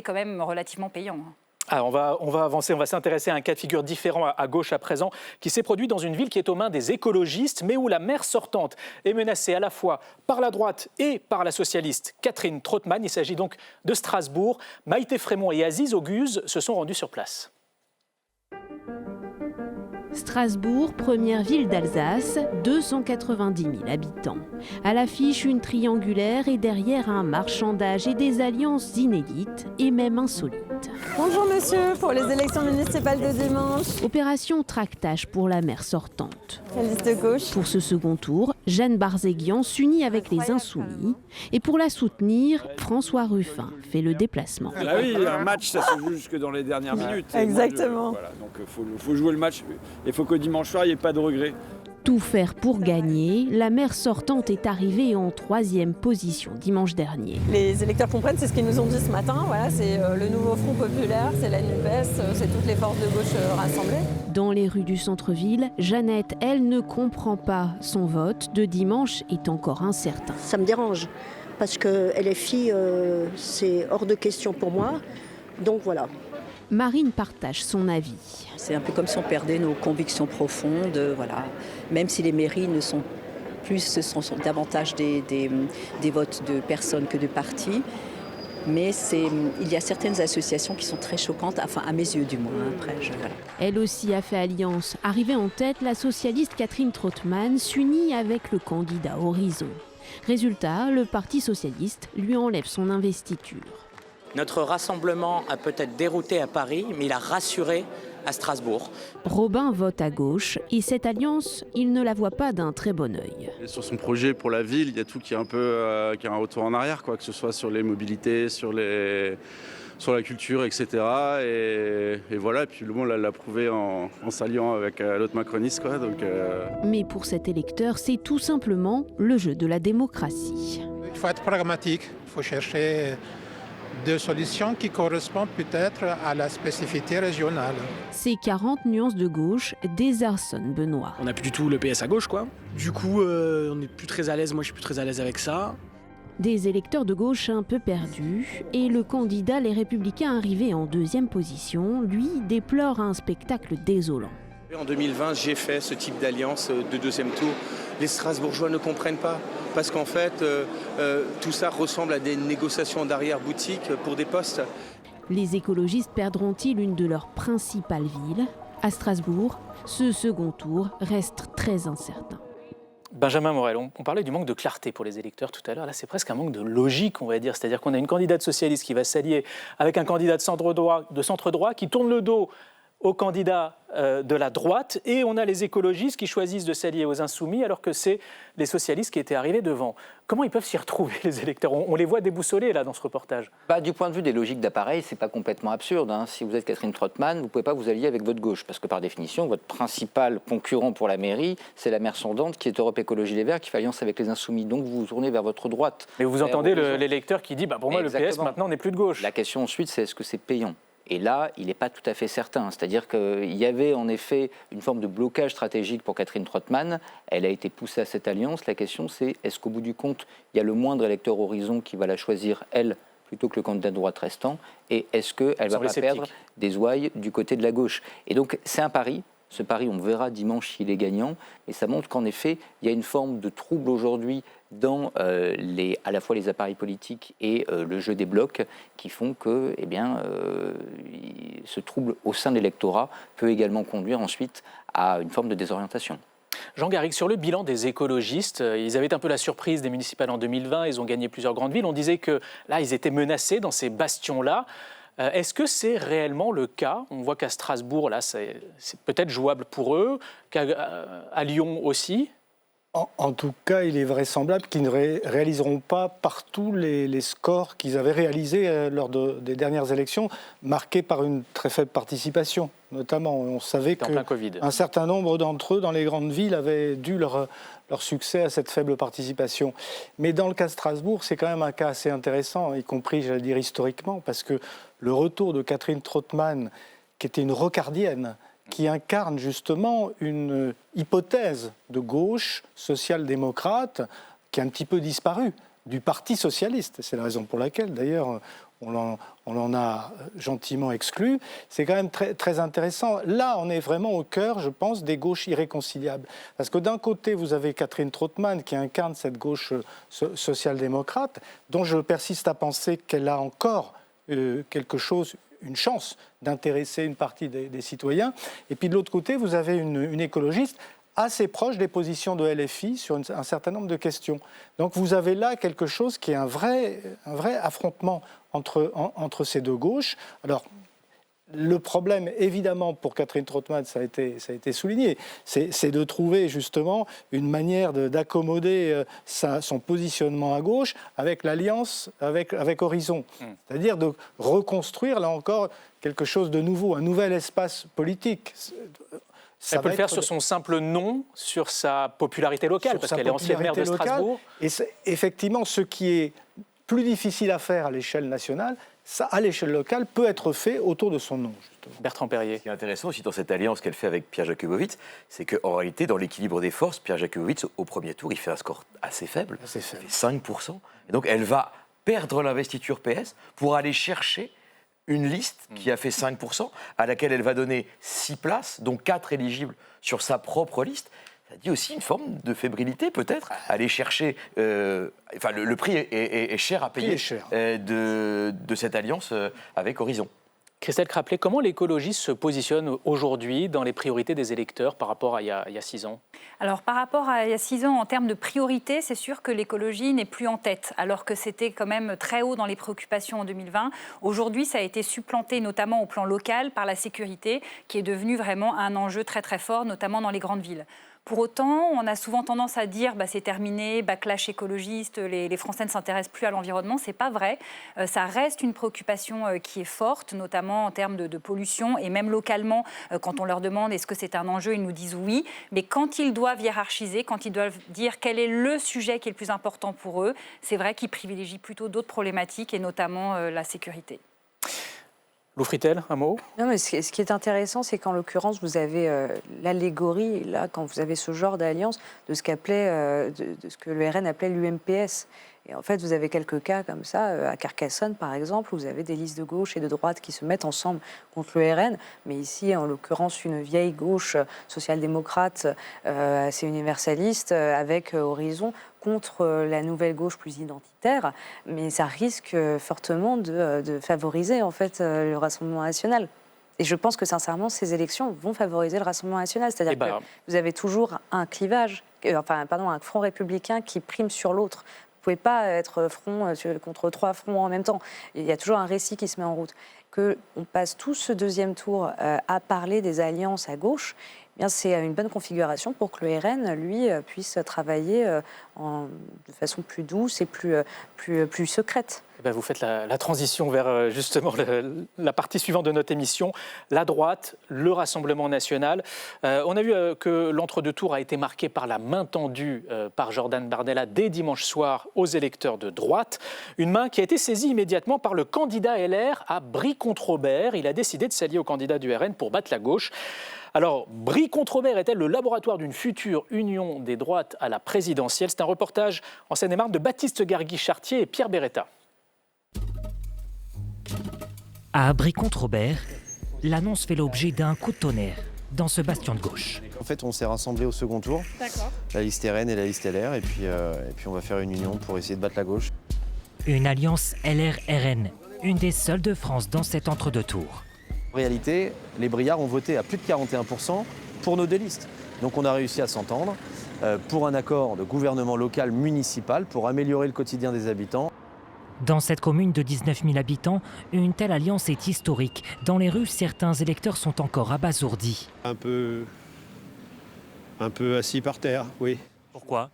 quand même relativement payant. Alors on va avancer, on va s'intéresser à un cas de figure différent à gauche à présent, qui s'est produit dans une ville qui est aux mains des écologistes, mais où la maire sortante est menacée à la fois par la droite et par la socialiste Catherine Trottmann. Il s'agit donc de Strasbourg. Maïté Frémont et Aziz Auguse se sont rendus sur place. Strasbourg, première ville d'Alsace, 290 000 habitants. À l'affiche, une triangulaire et derrière un marchandage et des alliances inédites et même insolites. Bonjour monsieur, pour les élections municipales de dimanche. Opération tractage pour la maire sortante. La liste de gauche. Pour ce second tour, Jeanne Barzéguian s'unit avec les Insoumis. Et pour la soutenir, François Ruffin fait le déplacement. Ah oui, un match, ça se joue jusque dans les dernières minutes. Exactement. Voilà, donc faut jouer le match. Il faut qu'au dimanche soir, il n'y ait pas de regrets. Tout faire pour gagner, la maire sortante est arrivée en 3e position dimanche dernier. Les électeurs comprennent, c'est ce qu'ils nous ont dit ce matin. Voilà, c'est le nouveau Front populaire, c'est la NUPES, c'est toutes les forces de gauche rassemblées. Dans les rues du centre-ville, Jeannette, elle, ne comprend pas. Son vote de dimanche est encore incertain. Ça me dérange, parce que LFI, c'est hors de question pour moi. Donc voilà. Marine partage son avis. C'est un peu comme si on perdait nos convictions profondes, voilà. Même si les mairies ne sont plus, ce sont davantage des votes de personnes que de partis. Mais il y a certaines associations qui sont très choquantes, enfin à mes yeux du moins. Après, voilà. Elle aussi a fait alliance. Arrivée en tête, la socialiste Catherine Trottmann s'unit avec le candidat Horizon. Résultat, le Parti socialiste lui enlève son investiture. Notre rassemblement a peut-être dérouté à Paris, mais il a rassuré à Strasbourg. Robin vote à gauche et cette alliance, il ne la voit pas d'un très bon œil. Sur son projet pour la ville, il y a tout qui est un peu qui a un retour en arrière, quoi, que ce soit sur les mobilités, sur la culture, etc. Et voilà, et puis le monde l'a prouvé en s'alliant avec l'autre macroniste. Quoi, donc, Mais pour cet électeur, c'est tout simplement le jeu de la démocratie. Il faut être pragmatique, il faut chercher de solutions qui correspondent peut-être à la spécificité régionale. Ces 40 nuances de gauche désarçonnent Benoît. On n'a plus du tout le PS à gauche, quoi. Du coup, on n'est plus très à l'aise. Moi, je suis plus très à l'aise avec ça. Des électeurs de gauche un peu perdus, et le candidat Les Républicains arrivé en 2e position, lui, déplore un spectacle désolant. En 2020, j'ai fait ce type d'alliance de 2e tour. Les Strasbourgeois ne comprennent pas, parce qu'en fait, tout ça ressemble à des négociations d'arrière-boutique pour des postes. Les écologistes perdront-ils une de leurs principales villes ? À Strasbourg, ce second tour reste très incertain. Benjamin Morel, on parlait du manque de clarté pour les électeurs tout à l'heure. Là, c'est presque un manque de logique, on va dire. C'est-à-dire qu'on a une candidate socialiste qui va s'allier avec un candidat de centre droit qui tourne le dos aux candidats de la droite, et on a les écologistes qui choisissent de s'allier aux Insoumis alors que c'est les socialistes qui étaient arrivés devant. Comment ils peuvent s'y retrouver, les électeurs ? On les voit déboussolés là dans ce reportage. Du point de vue des logiques d'appareil, c'est pas complètement absurde. Si vous êtes Catherine Trottmann, vous ne pouvez pas vous allier avec votre gauche, parce que par définition, votre principal concurrent pour la mairie, c'est la maire sondante qui est Europe Écologie Les Verts, qui fait alliance avec les Insoumis. Donc vous vous tournez vers votre droite. Mais vous entendez l'électeur qui dit pour moi le PS maintenant n'est plus de gauche. La question ensuite, c'est est-ce que c'est payant ? Et là, il n'est pas tout à fait certain. C'est-à-dire qu'il y avait en effet une forme de blocage stratégique pour Catherine Trottmann. Elle a été poussée à cette alliance. La question, c'est est-ce qu'au bout du compte, il y a le moindre électeur Horizon qui va la choisir, elle, plutôt que le candidat de droite restant? Et est-ce qu'elle ne va pas perdre des ouailles du côté de la gauche? Et donc, c'est un pari. Ce pari, on verra dimanche s'il est gagnant. Et ça montre qu'en effet, il y a une forme de trouble aujourd'hui dans à la fois les appareils politiques et le jeu des blocs qui font que ce trouble au sein de l'électorat peut également conduire ensuite à une forme de désorientation. Jean Garrigue, sur le bilan des écologistes, ils avaient un peu la surprise des municipales en 2020, ils ont gagné plusieurs grandes villes. On disait que là, ils étaient menacés dans ces bastions-là. Est-ce que c'est réellement le cas? On voit qu'à Strasbourg, là, c'est peut-être jouable pour eux, qu'à Lyon aussi. En tout cas, il est vraisemblable qu'ils ne réaliseront pas partout les scores qu'ils avaient réalisés lors des dernières élections, marqués par une très faible participation. Notamment, on savait qu'un certain nombre d'entre eux, dans les grandes villes, avaient dû leur succès à cette faible participation. Mais dans le cas de Strasbourg, c'est quand même un cas assez intéressant, y compris, j'allais dire, historiquement, parce que le retour de Catherine Trautmann, qui était une rocardienne, qui incarne justement une hypothèse de gauche social-démocrate qui a un petit peu disparu du Parti socialiste. C'est la raison pour laquelle, d'ailleurs, on l'en a gentiment exclu. C'est quand même très, très intéressant. Là, on est vraiment au cœur, je pense, des gauches irréconciliables. Parce que d'un côté, vous avez Catherine Trautmann qui incarne cette gauche social-démocrate, dont je persiste à penser qu'elle a encore quelque chose, une chance d'intéresser une partie des citoyens. Et puis de l'autre côté, vous avez une écologiste assez proche des positions de LFI sur un certain nombre de questions. Donc vous avez là quelque chose qui est un vrai affrontement entre ces deux gauches. Alors, le problème, évidemment, pour Catherine Trautmann, ça a été souligné, c'est de trouver justement une manière d'accommoder son positionnement à gauche avec l'alliance avec Horizon. C'est-à-dire de reconstruire, là encore, quelque chose de nouveau, un nouvel espace politique. Elle peut le faire sur son simple nom, sur sa popularité locale, parce qu'elle est ancienne maire de Strasbourg. Et effectivement, ce qui est plus difficile à faire à l'échelle nationale, ça, à l'échelle locale, peut être fait autour de son nom, justement. Bertrand Perrier. Ce qui est intéressant aussi dans cette alliance qu'elle fait avec Pierre Jakubowicz, c'est qu'en réalité, dans l'équilibre des forces, Pierre Jakubowicz, au premier tour, il fait un score assez faible. Il fait 5%. Et donc, elle va perdre l'investiture PS pour aller chercher une liste qui a fait 5%, à laquelle elle va donner 6 places, dont 4 éligibles sur sa propre liste. Ça dit aussi une forme de fébrilité, peut-être, aller chercher... le prix est cher à payer de cette alliance avec Horizon. Christelle Craplet, comment l'écologie se positionne aujourd'hui dans les priorités des électeurs par rapport à il y a 6 ans? Alors par rapport à il y a 6 ans, en termes de priorité, c'est sûr que l'écologie n'est plus en tête, alors que c'était quand même très haut dans les préoccupations en 2020. Aujourd'hui, ça a été supplanté, notamment au plan local, par la sécurité, qui est devenue vraiment un enjeu très très fort, notamment dans les grandes villes. Pour autant, on a souvent tendance à dire c'est terminé, backlash écologiste, les Français ne s'intéressent plus à l'environnement. C'est pas vrai. Ça reste une préoccupation qui est forte, notamment en termes de pollution. Et même localement, quand on leur demande est-ce que c'est un enjeu, ils nous disent oui. Mais quand ils doivent hiérarchiser, quand ils doivent dire quel est le sujet qui est le plus important pour eux, c'est vrai qu'ils privilégient plutôt d'autres problématiques et notamment la sécurité. Lou Fritel, un mot? Non, mais ce qui est intéressant, c'est qu'en l'occurrence, vous avez l'allégorie, là, quand vous avez ce genre d'alliance, de ce que le RN appelait l'UMPS. Et en fait, vous avez quelques cas comme ça, à Carcassonne par exemple, où vous avez des listes de gauche et de droite qui se mettent ensemble contre le RN. Mais ici, en l'occurrence, une vieille gauche social-démocrate assez universaliste avec Horizon contre la nouvelle gauche plus identitaire. Mais ça risque fortement de favoriser en fait le Rassemblement national. Et je pense que sincèrement, ces élections vont favoriser le Rassemblement national. C'est-à-dire que vous avez toujours un clivage, un front républicain qui prime sur l'autre. Vous ne pouvez pas être front contre 3 fronts en même temps. Il y a toujours un récit qui se met en route. Qu'on passe tout ce deuxième tour à parler des alliances à gauche, eh bien, c'est une bonne configuration pour que le RN, lui, puisse travailler de façon plus douce et plus secrète. Vous faites la transition vers justement la partie suivante de notre émission, la droite, le Rassemblement national. On a vu que l'entre-deux tours a été marqué par la main tendue par Jordan Bardella dès dimanche soir aux électeurs de droite. Une main qui a été saisie immédiatement par le candidat LR à Brie-Contre-Aubert. Il a décidé de s'allier au candidat du RN pour battre la gauche. Alors, Brie-Contre-Aubert est-elle le laboratoire d'une future union des droites à la présidentielle? C'est un reportage en Seine-et-Marne de Baptiste Gargui-Chartier et Pierre Beretta. À Brie-Comte-Robert, l'annonce fait l'objet d'un coup de tonnerre dans ce bastion de gauche. En fait, on s'est rassemblés au second tour, la liste RN et la liste LR, et puis on va faire une union pour essayer de battre la gauche. Une alliance LR-RN, une des seules de France dans cet entre-deux tours. En réalité, les Briards ont voté à plus de 41% pour nos deux listes. Donc on a réussi à s'entendre pour un accord de gouvernement local municipal pour améliorer le quotidien des habitants. Dans cette commune de 19 000 habitants, une telle alliance est historique. Dans les rues, certains électeurs sont encore abasourdis. Un peu assis par terre, oui. Pourquoi ?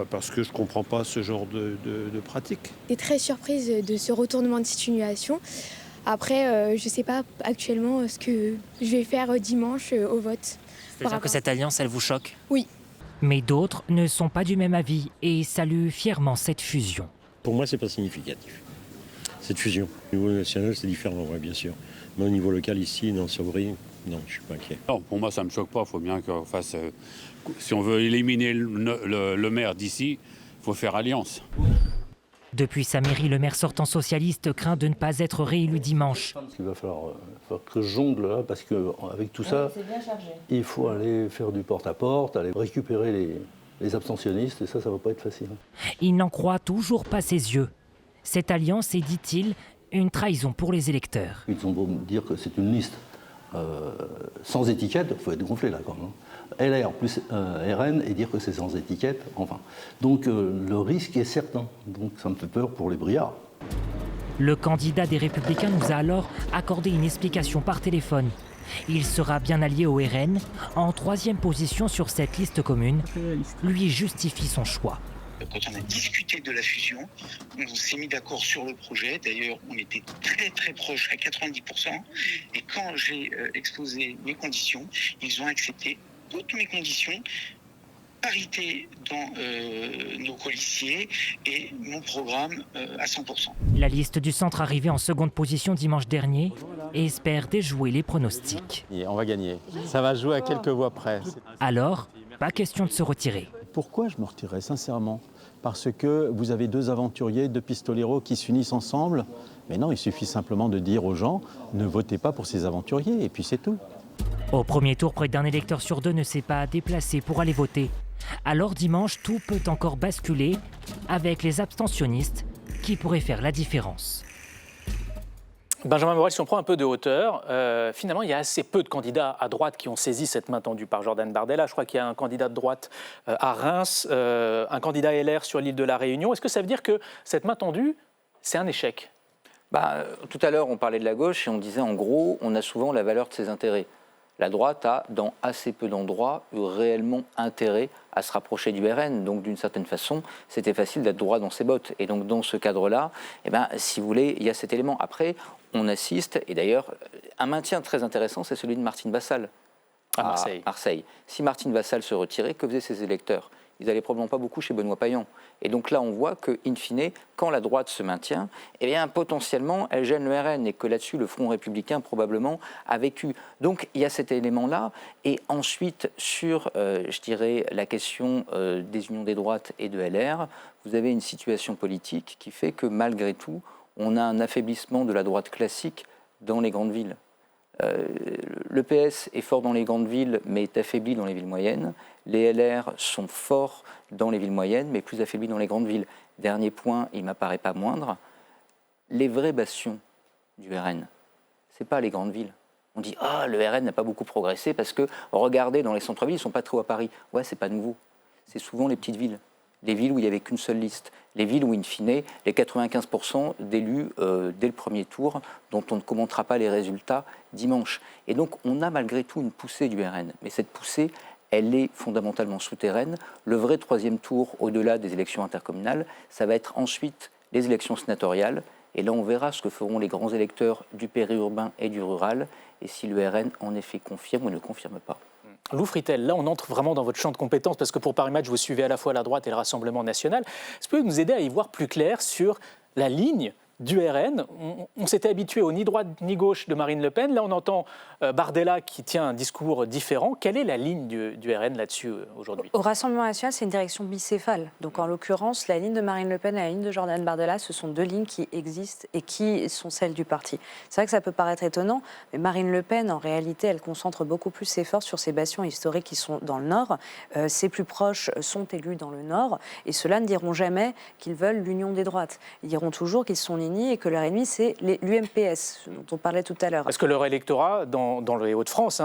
Parce que je ne comprends pas ce genre de pratique. Je suis très surprise de ce retournement de situation. Après, je ne sais pas actuellement ce que je vais faire dimanche au vote. C'est-à-dire que cette alliance, elle vous choque ? Oui. Mais d'autres ne sont pas du même avis et saluent fièrement cette fusion. Pour moi, c'est pas significatif, cette fusion. Au niveau national, c'est différent, ouais, bien sûr. Mais au niveau local, ici, non, sur Brie, non, je suis pas inquiet. Non, pour moi, ça me choque pas. Il faut bien qu'on fasse... si on veut éliminer le maire d'ici, il faut faire alliance. Depuis sa mairie, le maire sortant socialiste craint de ne pas être réélu dimanche. Il va falloir que je jongle là, parce qu'avec tout ça, il faut aller faire du porte-à-porte, aller récupérer les abstentionnistes, et ça va pas être facile. Il n'en croit toujours pas ses yeux. Cette alliance est, dit-il, une trahison pour les électeurs. Ils ont beau me dire que c'est une liste sans étiquette, il faut être gonflé là quand même. LR plus RN et dire que c'est sans étiquette, enfin. Donc le risque est certain, donc ça me fait peur pour les Briards. Le candidat des Républicains nous a alors accordé une explication par téléphone. Il sera bien allié au RN, en 3e position sur cette liste commune. Lui justifie son choix. Quand on a discuté de la fusion, on s'est mis d'accord sur le projet. D'ailleurs, on était très très proche à 90%. Et quand j'ai exposé mes conditions, ils ont accepté toutes mes conditions. Parité dans nos colistiers et mon programme à 100%. La liste du centre arrivée en 2e position dimanche dernier et espère déjouer les pronostics. Et on va gagner. Ça va jouer à quelques voix près. Alors, pas question de se retirer. Pourquoi je me retirerais sincèrement ? Parce que vous avez deux aventuriers, deux pistoleros qui s'unissent ensemble. Mais non, il suffit simplement de dire aux gens, ne votez pas pour ces aventuriers, et puis c'est tout. Au premier tour, près d'un électeur sur deux ne s'est pas déplacé pour aller voter. Alors dimanche, tout peut encore basculer avec les abstentionnistes qui pourraient faire la différence. Benjamin Morel, si on prend un peu de hauteur, finalement, il y a assez peu de candidats à droite qui ont saisi cette main tendue par Jordan Bardella. Je crois qu'il y a un candidat de droite à Reims, un candidat LR sur l'île de la Réunion. Est-ce que ça veut dire que cette main tendue, c'est un échec ? Tout à l'heure, on parlait de la gauche et on disait, en gros, on a souvent la valeur de ses intérêts. La droite a, dans assez peu d'endroits, eu réellement intérêt à se rapprocher du RN. Donc, d'une certaine façon, c'était facile d'être droit dans ses bottes. Et donc, dans ce cadre-là, si vous voulez, il y a cet élément. Après, on assiste, et d'ailleurs, un maintien très intéressant, c'est celui de Martine Vassal à Marseille. Si Martine Vassal se retirait, que faisaient ses électeurs ? Ils n'allaient probablement pas beaucoup chez Benoît Payan. Et donc là, on voit que, in fine, quand la droite se maintient, potentiellement, elle gêne le RN et que là-dessus, le Front républicain, probablement, a vécu. Donc, il y a cet élément-là. Et ensuite, sur, je dirais, la question des unions des droites et de LR, vous avez une situation politique qui fait que, malgré tout, on a un affaiblissement de la droite classique dans les grandes villes. Le PS est fort dans les grandes villes, mais est affaibli dans les villes moyennes. Les LR sont forts dans les villes moyennes, mais plus affaiblis dans les grandes villes. Dernier point, il ne m'apparaît pas moindre, les vrais bastions du RN, ce n'est pas les grandes villes. On dit « Ah, le RN n'a pas beaucoup progressé parce que, regardez, dans les centres-villes, ils ne sont pas trop à Paris. » Ouais, ce n'est pas nouveau. C'est souvent les petites villes. Les villes où il n'y avait qu'une seule liste. Les villes où, in fine, les 95% d'élus dès le premier tour, dont on ne commentera pas les résultats dimanche. Et donc, on a malgré tout une poussée du RN. Mais cette poussée, elle est fondamentalement souterraine. Le vrai troisième tour, au-delà des élections intercommunales, ça va être ensuite les élections sénatoriales. Et là, on verra ce que feront les grands électeurs du périurbain et du rural, et si le RN, en effet, confirme ou ne confirme pas. Lou Fritel, là on entre vraiment dans votre champ de compétences parce que pour Paris Match, vous suivez à la fois la droite et le Rassemblement national. Est-ce que vous pouvez nous aider à y voir plus clair sur la ligne du RN. On s'était habitué au ni droite ni gauche de Marine Le Pen. Là, on entend Bardella qui tient un discours différent. Quelle est la ligne du RN là-dessus aujourd'hui? Au Rassemblement national, c'est une direction bicéphale. Donc en l'occurrence, la ligne de Marine Le Pen et la ligne de Jordan Bardella, ce sont deux lignes qui existent et qui sont celles du parti. C'est vrai que ça peut paraître étonnant, mais Marine Le Pen, en réalité, elle concentre beaucoup plus ses forces sur ses bastions historiques qui sont dans le Nord. Ses plus proches sont élus dans le Nord et ceux-là ne diront jamais qu'ils veulent l'union des droites. Ils diront toujours qu'ils sont unis et que leur ennemi, c'est l'UMPS, dont on parlait tout à l'heure. Parce que leur électorat, dans les Hauts-de-France,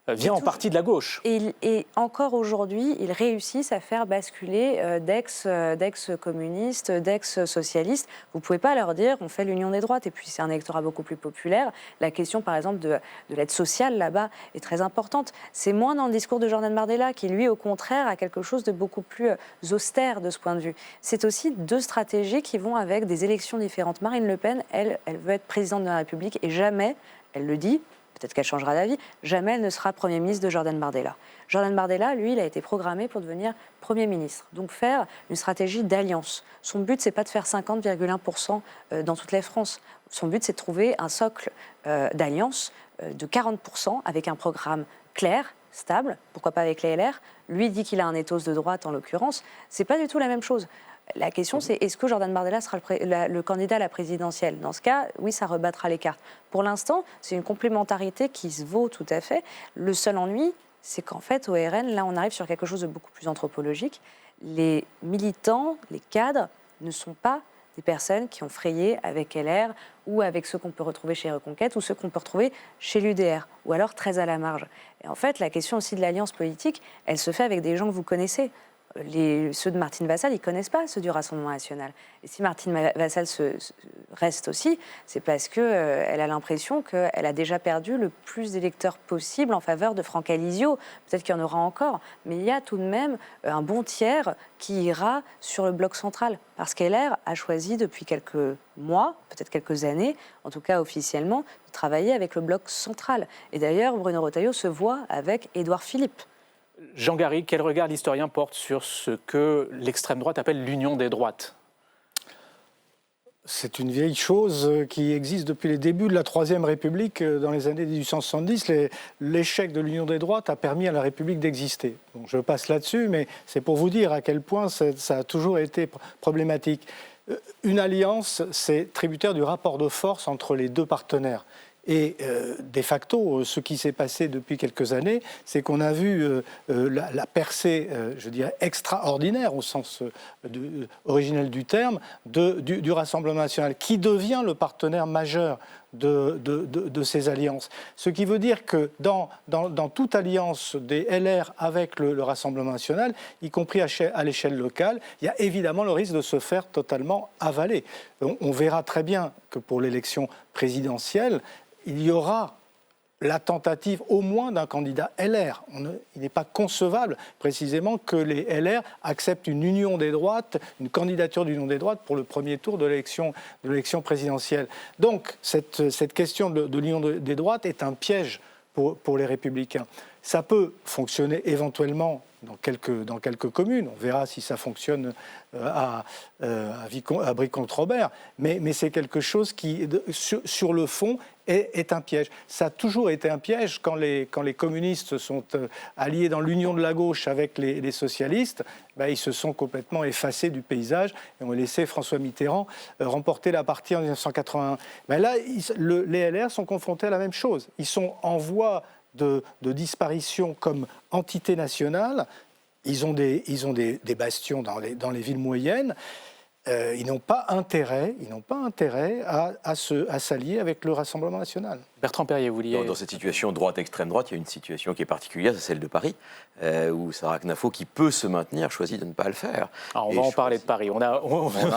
vient en partie de la gauche. Et encore aujourd'hui, ils réussissent à faire basculer d'ex-communistes, d'ex-socialistes. Vous ne pouvez pas leur dire on fait l'union des droites. Et puis c'est un électorat beaucoup plus populaire. La question, par exemple, de l'aide sociale là-bas est très importante. C'est moins dans le discours de Jordan Bardella qui, lui, au contraire, a quelque chose de beaucoup plus austère de ce point de vue. C'est aussi deux stratégies qui vont avec des élections différentes. Marine Le Pen, elle veut être présidente de la République et jamais, elle le dit, peut-être qu'elle changera d'avis, jamais elle ne sera Premier ministre de Jordan Bardella. Jordan Bardella, lui, il a été programmé pour devenir Premier ministre, donc faire une stratégie d'alliance. Son but, c'est pas de faire 50,1% dans toute la France. Son but, c'est de trouver un socle d'alliance de 40% avec un programme clair, stable, pourquoi pas avec les LR. Lui dit qu'il a un ethos de droite, en l'occurrence. C'est pas du tout la même chose. La question, c'est est-ce que Jordan Bardella sera le candidat à la présidentielle? Dans ce cas, oui, ça rebattra les cartes. Pour l'instant, c'est une complémentarité qui se vaut tout à fait. Le seul ennui, c'est qu'en fait, au RN, là, on arrive sur quelque chose de beaucoup plus anthropologique. Les militants, les cadres, ne sont pas des personnes qui ont frayé avec LR ou avec ceux qu'on peut retrouver chez Reconquête ou ceux qu'on peut retrouver chez l'UDR, ou alors très à la marge. Et en fait, la question aussi de l'alliance politique, elle se fait avec des gens que vous connaissez. Ceux de Martine Vassal, ils ne connaissent pas ceux du Rassemblement national. Et si Martine Vassal reste aussi, c'est parce qu'elle a l'impression qu'elle a déjà perdu le plus d'électeurs possible en faveur de Franck Alizio. Peut-être qu'il y en aura encore, mais il y a tout de même un bon tiers qui ira sur le bloc central. Parce qu'LR a choisi depuis quelques mois, peut-être quelques années, en tout cas officiellement, de travailler avec le bloc central. Et d'ailleurs, Bruno Retailleau se voit avec Édouard Philippe. Jean Garrigue, quel regard l'historien porte sur ce que l'extrême droite appelle l'union des droites? C'est une vieille chose qui existe depuis les débuts de la Troisième République dans les années 1870. L'échec de l'union des droites a permis à la République d'exister. Donc je passe là-dessus, mais c'est pour vous dire à quel point ça a toujours été problématique. Une alliance, c'est tributaire du rapport de force entre les deux partenaires. Et de facto, ce qui s'est passé depuis quelques années, c'est qu'on a vu la percée, je dirais, extraordinaire au sens originel du terme, du Rassemblement national, qui devient le partenaire majeur de ces alliances. Ce qui veut dire que dans toute alliance des LR avec le Rassemblement national, y compris à l'échelle locale, il y a évidemment le risque de se faire totalement avaler. On verra très bien que pour l'élection présidentielle, il y aura la tentative au moins d'un candidat LR. Il n'est pas concevable précisément que les LR acceptent une union des droites, une candidature d'union des droites pour le premier tour de l'élection présidentielle. Donc cette question de l'union des droites est un piège pour les Républicains. Ça peut fonctionner éventuellement dans quelques communes. On verra si ça fonctionne à Brie-Comte-Robert. Mais c'est quelque chose qui, sur le fond, est un piège. Ça a toujours été un piège quand les communistes sont alliés dans l'union de la gauche avec les socialistes. Ils se sont complètement effacés du paysage et ont laissé François Mitterrand remporter la partie en 1981. Là, les LR sont confrontés à la même chose. Ils sont en voie de disparition comme entité nationale. Ils ont des bastions dans les villes moyennes. Ils n'ont pas intérêt à s'allier avec le Rassemblement national. Bertrand Perrier, vous vouliez... Dans cette situation droite-extrême droite, il y a une situation qui est particulière, c'est celle de Paris, où Sarah Knafo, qui peut se maintenir, choisit de ne pas le faire. Alors on va en parler de Paris. On a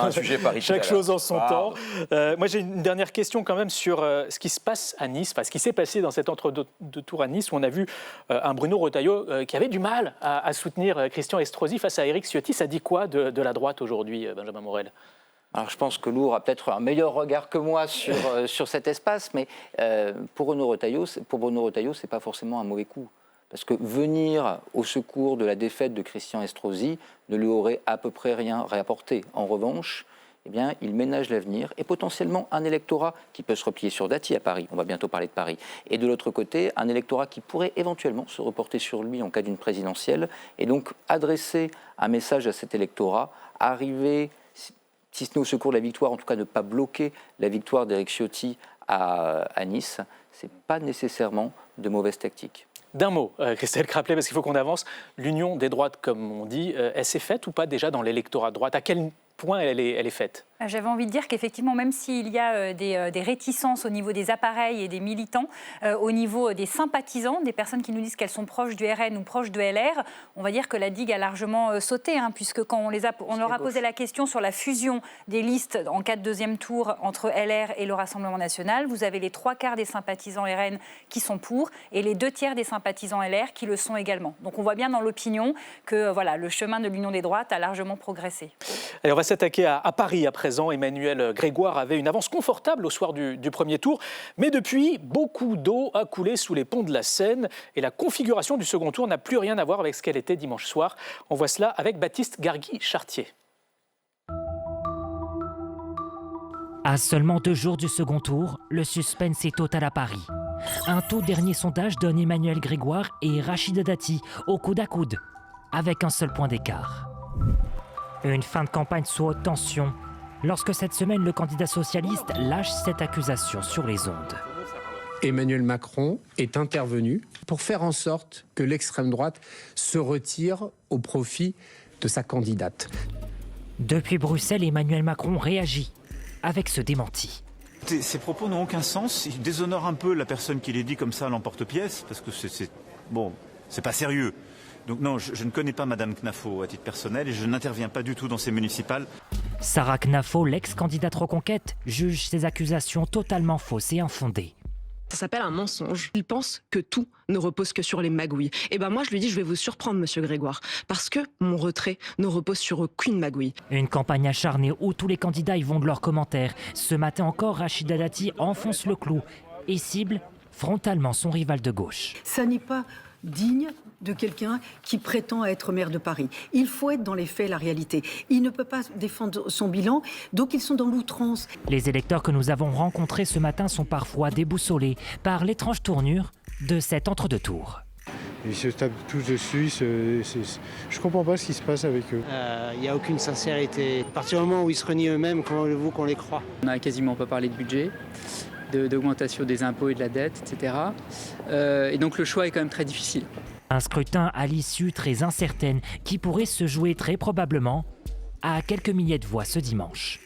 un sujet Paris. Chaque chose en son temps. Moi, j'ai une dernière question quand même sur ce qui se passe à Nice, ce qui s'est passé dans cet entre-deux tours à Nice, où on a vu un Bruno Retailleau qui avait du mal à soutenir Christian Estrosi face à Éric Ciotti. Ça dit quoi de la droite aujourd'hui, Benjamin Morel? Alors je pense que Lou aura peut-être un meilleur regard que moi sur cet espace, mais pour Bruno Retailleau, c'est pas forcément un mauvais coup. Parce que venir au secours de la défaite de Christian Estrosi ne lui aurait à peu près rien réapporté. En revanche, eh bien, il ménage l'avenir et potentiellement un électorat qui peut se replier sur Dati à Paris, on va bientôt parler de Paris, et de l'autre côté, un électorat qui pourrait éventuellement se reporter sur lui en cas d'une présidentielle, et donc adresser un message à cet électorat, arriver, si ce n'est au secours de la victoire, en tout cas ne pas bloquer la victoire d'Éric Ciotti à Nice, ce n'est pas nécessairement de mauvaise tactique. D'un mot, Christelle Craplet, parce qu'il faut qu'on avance, l'union des droites, comme on dit, elle s'est faite ou pas déjà dans l'électorat de droite? À quel point elle est faite? J'avais envie de dire qu'effectivement, même s'il y a des réticences au niveau des appareils et des militants, au niveau des sympathisants, des personnes qui nous disent qu'elles sont proches du RN ou proches de LR, on va dire que la digue a largement sauté, puisque quand on leur a posé la question sur la fusion des listes en cas de deuxième tour entre LR et le Rassemblement national, vous avez les 3/4 des sympathisants RN qui sont pour et les 2/3 des sympathisants LR qui le sont également. Donc on voit bien dans l'opinion que voilà, le chemin de l'union des droites a largement progressé. Allez, on va s'attaquer à Paris à présent. Emmanuel Grégoire avait une avance confortable au soir du premier tour, mais depuis, beaucoup d'eau a coulé sous les ponts de la Seine et la configuration du second tour n'a plus rien à voir avec ce qu'elle était dimanche soir. On voit cela avec Baptiste Gargui-Chartier. À seulement 2 jours du second tour, le suspense est total à Paris. Un tout dernier sondage donne Emmanuel Grégoire et Rachida Dati au coude à coude, avec un seul point d'écart. Une fin de campagne sous haute tension, lorsque cette semaine le candidat socialiste lâche cette accusation sur les ondes. Emmanuel Macron est intervenu pour faire en sorte que l'extrême droite se retire au profit de sa candidate. Depuis Bruxelles, Emmanuel Macron réagit avec ce démenti. Ces propos n'ont aucun sens, ils déshonorent un peu la personne qui les dit comme ça à l'emporte-pièce, parce que c'est pas sérieux. Donc non, je ne connais pas Madame Knafo à titre personnel et je n'interviens pas du tout dans ces municipales. Sarah Knafo, l'ex-candidate Reconquête, juge ces accusations totalement fausses et infondées. Ça s'appelle un mensonge. Il pense que tout ne repose que sur les magouilles. Et ben moi je lui dis, je vais vous surprendre monsieur Grégoire, parce que mon retrait ne repose sur aucune magouille. Une campagne acharnée où tous les candidats y vont de leurs commentaires. Ce matin encore, Rachida Dati enfonce le clou et cible frontalement son rival de gauche. Ça n'est pas digne de quelqu'un qui prétend être maire de Paris. Il faut être dans les faits, la réalité. Il ne peut pas défendre son bilan, donc ils sont dans l'outrance. Les électeurs que nous avons rencontrés ce matin sont parfois déboussolés par l'étrange tournure de cet entre-deux-tours. Ils se tapent tous dessus, je comprends pas ce qui se passe avec eux. Il n'y a aucune sincérité. À partir du moment où ils se renient eux-mêmes, comment voulez-vous qu'on les croit? On n'a quasiment pas parlé de budget, d'augmentation des impôts et de la dette, etc. Et donc le choix est quand même très difficile. Un scrutin à l'issue très incertaine qui pourrait se jouer très probablement à quelques milliers de voix ce dimanche.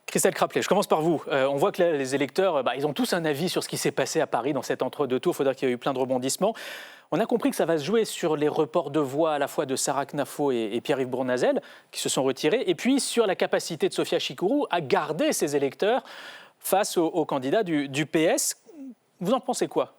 Christelle Craplet, je commence par vous. On voit que les électeurs, ils ont tous un avis sur ce qui s'est passé à Paris dans cet entre-deux tours. Il faut dire qu'il y a eu plein de rebondissements. On a compris que ça va se jouer sur les reports de voix à la fois de Sarah Knafo et Pierre-Yves Bournazel, qui se sont retirés, et puis sur la capacité de Sophia Chikirou à garder ses électeurs face aux candidats du PS. Vous en pensez quoi ?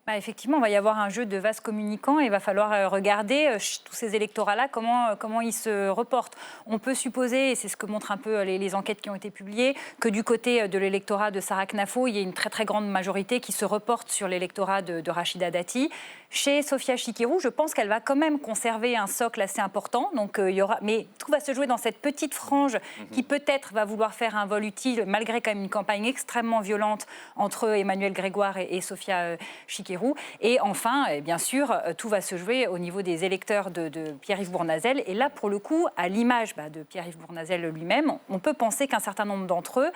Effectivement, il va y avoir un jeu de vases communicants et il va falloir regarder tous ces électorats-là, comment ils se reportent. On peut supposer, et c'est ce que montrent un peu les enquêtes qui ont été publiées, que du côté de l'électorat de Sarah Knafo, il y a une très très grande majorité qui se reporte sur l'électorat de Rachida Dati. Chez Sophia Chikirou, je pense qu'elle va quand même conserver un socle assez important. Donc, mais tout va se jouer dans cette petite frange qui peut-être va vouloir faire un vol utile, malgré quand même une campagne extrêmement violente entre Emmanuel Grégoire et Sophia Chikirou. Et enfin, bien sûr, tout va se jouer au niveau des électeurs de Pierre-Yves Bournazel. Et là, pour le coup, à l'image de Pierre-Yves Bournazel lui-même, on peut penser qu'un certain nombre d'entre eux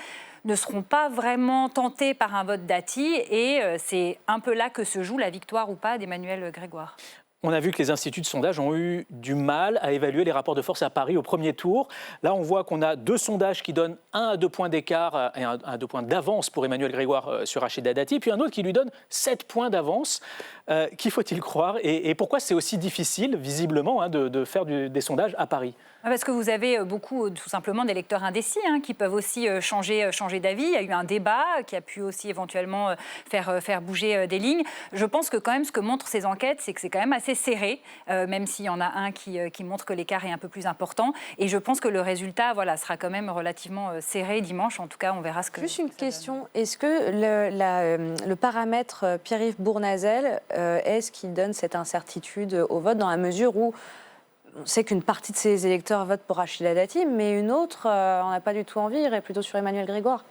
ne seront pas vraiment tentés par un vote Dati. Et c'est un peu là que se joue la victoire ou pas d'Emmanuel Grégoire. On a vu que les instituts de sondage ont eu du mal à évaluer les rapports de force à Paris au premier tour. Là, on voit qu'on a 2 sondages qui donnent 1 à 2 points d'écart et 1 à 2 points d'avance pour Emmanuel Grégoire sur Rachida Dati, puis un autre qui lui donne 7 points d'avance. Qui faut-il croire et pourquoi c'est aussi difficile, visiblement, de faire des sondages à Paris ? Parce que vous avez beaucoup, tout simplement, d'électeurs indécis qui peuvent aussi changer d'avis. Il y a eu un débat qui a pu aussi éventuellement faire bouger des lignes. Je pense que quand même, ce que montrent ces enquêtes, c'est que c'est quand même assez serré, même s'il y en a un qui montre que l'écart est un peu plus important. Et je pense que le résultat sera quand même relativement serré dimanche. En tout cas, on verra ce que... Juste une question. Est-ce que le paramètre Pierre-Yves Bournazel est-ce qu'il donne cette incertitude au vote dans la mesure où On sait qu'une partie de ces électeurs votent pour Rachida Dati, mais une autre, on n'a pas du tout envie, irait plutôt sur Emmanuel Grégoire.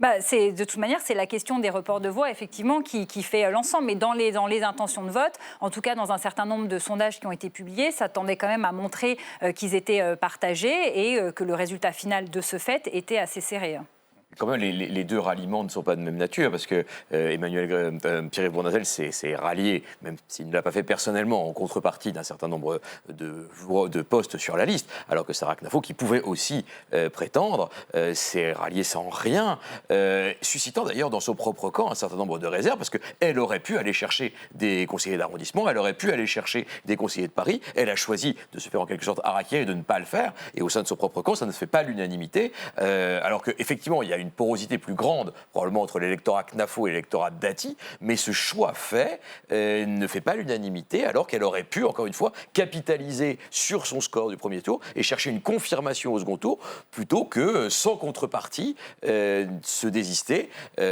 De toute manière, c'est la question des reports de voix, effectivement, qui fait l'ensemble. Mais dans les intentions de vote, en tout cas dans un certain nombre de sondages qui ont été publiés, ça tendait quand même à montrer qu'ils étaient partagés et que le résultat final de ce fait était assez serré. Quand même, les deux ralliements ne sont pas de même nature, parce que Pierre-Yves Bournazel s'est rallié, même s'il ne l'a pas fait personnellement, en contrepartie d'un certain nombre de postes sur la liste, alors que Sarah Knafo, qui pouvait aussi prétendre, s'est rallié sans rien, suscitant d'ailleurs dans son propre camp un certain nombre de réserves, parce qu'elle aurait pu aller chercher des conseillers d'arrondissement, elle aurait pu aller chercher des conseillers de Paris, elle a choisi de se faire en quelque sorte harakiri et de ne pas le faire, et au sein de son propre camp, ça ne se fait pas l'unanimité, alors qu'effectivement, il y a une porosité plus grande, probablement entre l'électorat Knafo et l'électorat Dati, mais ce choix fait ne fait pas l'unanimité, alors qu'elle aurait pu, encore une fois, capitaliser sur son score du premier tour et chercher une confirmation au second tour, plutôt que, sans contrepartie, se désister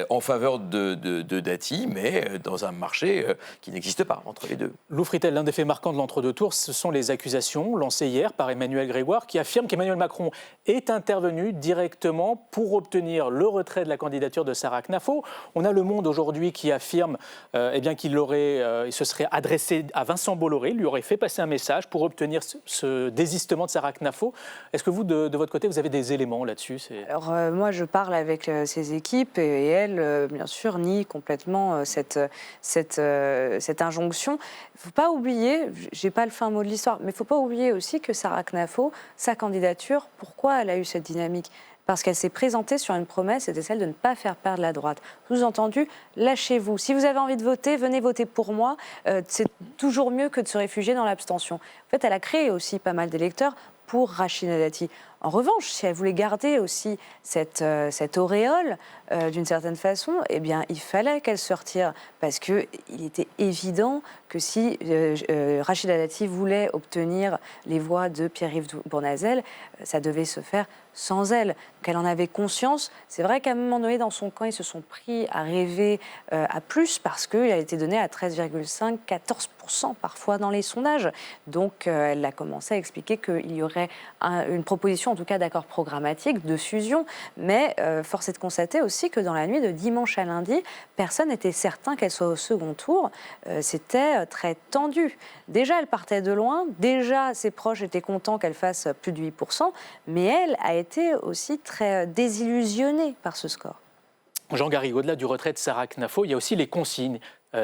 en faveur de Dati, mais dans un marché qui n'existe pas entre les deux. Lou Fritel, l'un des faits marquants de l'entre-deux tours, ce sont les accusations lancées hier par Emmanuel Grégoire, qui affirme qu'Emmanuel Macron est intervenu directement pour obtenir le retrait de la candidature de Sarah Knafo. On a Le Monde aujourd'hui qui affirme qu'il se serait adressé à Vincent Bolloré, lui aurait fait passer un message pour obtenir ce désistement de Sarah Knafo. Est-ce que vous, de votre côté, vous avez des éléments là-dessus? Alors moi, je parle avec ses équipes et elles, bien sûr, nient complètement cette injonction. Il ne faut pas oublier, je n'ai pas le fin mot de l'histoire, mais il ne faut pas oublier aussi que Sarah Knafo, sa candidature, pourquoi elle a eu cette dynamique ? Parce qu'elle s'est présentée sur une promesse, c'était celle de ne pas faire perdre la droite. Sous-entendu, lâchez-vous. Si vous avez envie de voter, venez voter pour moi. C'est toujours mieux que de se réfugier dans l'abstention. En fait, elle a créé aussi pas mal d'électeurs pour Rachida Dati. En revanche, si elle voulait garder aussi cette auréole, d'une certaine façon, eh bien, il fallait qu'elle se retire. Parce qu'il était évident que si Rachida Dati voulait obtenir les voix de Pierre-Yves Bournazel, ça devait se faire sans elle. Donc elle en avait conscience. C'est vrai qu'à un moment donné, dans son camp, ils se sont pris à rêver à plus parce qu'il a été donné à 13,5, 14% parfois dans les sondages. Donc elle a commencé à expliquer qu'il y aurait une proposition, en tout cas d'accord programmatique, de fusion. Mais force est de constater aussi que dans la nuit de dimanche à lundi, personne n'était certain qu'elle soit au second tour. C'était très tendu. Déjà, elle partait de loin. Déjà, ses proches étaient contents qu'elle fasse plus de 8%. Mais elle a été aussi très désillusionnée par ce score. Jean Garrigue, au-delà du retrait de Sarah Knafo, il y a aussi les consignes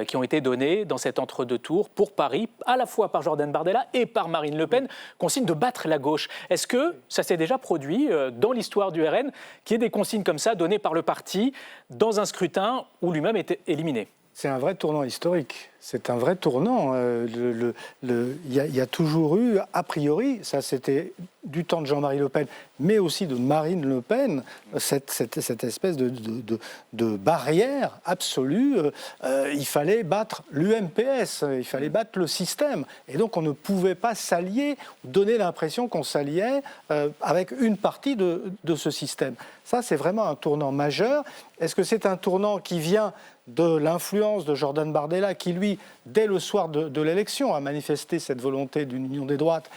qui ont été données dans cet entre-deux tours pour Paris, à la fois par Jordan Bardella et par Marine Le Pen, consigne de battre la gauche. Est-ce que ça s'est déjà produit dans l'histoire du RN, qu'il y ait des consignes comme ça données par le parti dans un scrutin où lui-même était éliminé ? C'est un vrai tournant historique. C'est un vrai tournant. Il y a toujours eu, a priori, ça c'était du temps de Jean-Marie Le Pen, mais aussi de Marine Le Pen, cette espèce de barrière absolue. Il fallait battre l'UMPS, il fallait battre le système. Et donc on ne pouvait pas s'allier, donner l'impression qu'on s'alliait avec une partie de ce système. Ça, c'est vraiment un tournant majeur. Est-ce que c'est un tournant qui vient de l'influence de Jordan Bardella, qui lui, dès le soir de l'élection, a manifesté cette volonté d'une union des droites,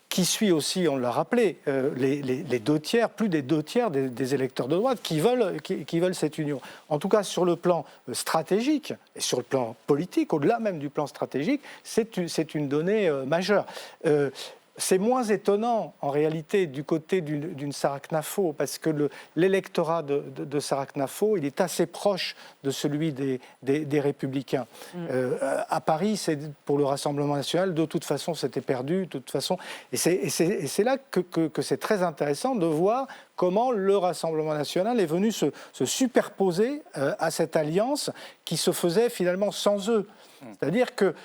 qui suit aussi, on l'a rappelé, les deux tiers, plus des deux tiers des électeurs de droite qui veulent cette union. En tout cas, sur le plan stratégique et sur le plan politique, au-delà même du plan stratégique, c'est une donnée majeure. C'est moins étonnant, en réalité, du côté d'une Sarah Knafo, parce que l'électorat de Sarah Knafo, il est assez proche de celui des Républicains. À Paris, pour le Rassemblement national, de toute façon, c'était perdu, de toute façon. Et c'est là que c'est très intéressant de voir comment le Rassemblement national est venu se superposer à cette alliance qui se faisait finalement sans eux. C'est-à-dire que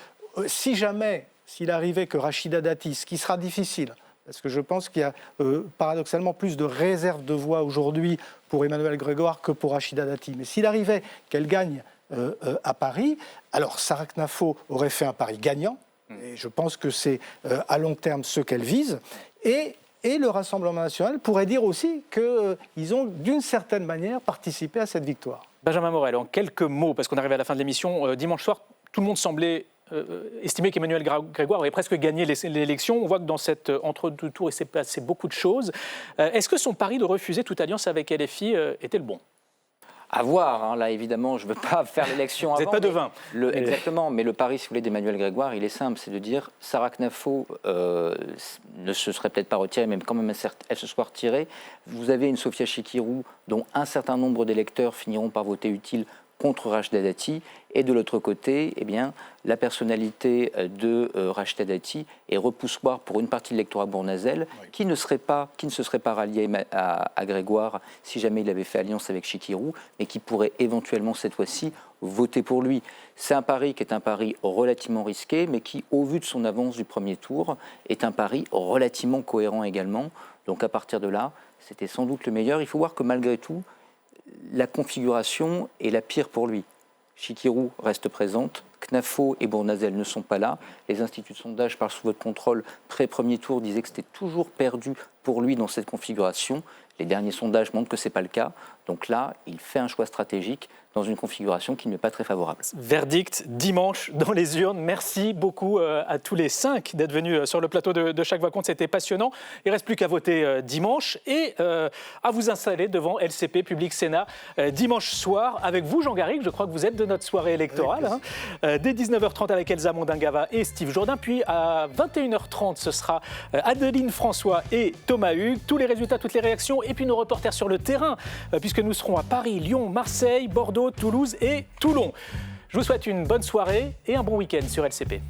s'il arrivait que Rachida Dati, ce qui sera difficile, parce que je pense qu'il y a paradoxalement plus de réserves de voix aujourd'hui pour Emmanuel Grégoire que pour Rachida Dati, mais s'il arrivait qu'elle gagne à Paris, alors Sarah Knafo aurait fait un pari gagnant, et je pense que c'est à long terme ce qu'elle vise, et le Rassemblement national pourrait dire aussi qu'ils ont d'une certaine manière participé à cette victoire. Benjamin Morel, en quelques mots, parce qu'on arrive à la fin de l'émission, dimanche soir, tout le monde semblait estimé qu'Emmanuel Grégoire avait presque gagné l'élection. On voit que dans cet entre-deux tours, il s'est passé beaucoup de choses. Est-ce que son pari de refuser toute alliance avec LFI était le bon ? À voir, hein. Là évidemment, je ne veux pas faire l'élection avant. Vous n'êtes pas devin. Exactement, mais le pari, si vous voulez, d'Emmanuel Grégoire, il est simple, c'est de dire Sarah Knafo ne se serait peut-être pas retirée, même quand même elle se soit retirée. Vous avez une Sofia Chikirou dont un certain nombre d'électeurs finiront par voter utile contre Rachida Dati, et de l'autre côté, eh bien, la personnalité de Rachida Dati est repoussoir pour une partie de l'électorat bournazel qui ne se serait pas rallié à Grégoire si jamais il avait fait alliance avec Chikirou, mais qui pourrait éventuellement cette fois-ci voter pour lui. C'est un pari qui est un pari relativement risqué, mais qui, au vu de son avance du premier tour, est un pari relativement cohérent également. Donc à partir de là, c'était sans doute le meilleur. Il faut voir que malgré tout, la configuration est la pire pour lui. Chikirou reste présente, Knafo et Bournazel ne sont pas là. Les instituts de sondage, par sous votre contrôle, pré-premier tour, disaient que c'était toujours perdu pour lui dans cette configuration. Les derniers sondages montrent que ce n'est pas le cas. Donc là, il fait un choix stratégique dans une configuration qui n'est pas très favorable. Verdict dimanche dans les urnes. Merci beaucoup à tous les 5 d'être venus sur le plateau de Chaque Voix Compte. C'était passionnant. Il ne reste plus qu'à voter dimanche et à vous installer devant LCP Public Sénat dimanche soir avec vous, Jean Garrigue. Je crois que vous êtes de notre soirée électorale. Dès 19h30 avec Elsa Mondingava et Steve Jourdain. Puis à 21h30, ce sera Adeline François et Thomas Hugues. Tous les résultats, toutes les réactions et puis nos reporters sur le terrain puisque nous serons à Paris, Lyon, Marseille, Bordeaux, Toulouse et Toulon. Je vous souhaite une bonne soirée et un bon week-end sur LCP.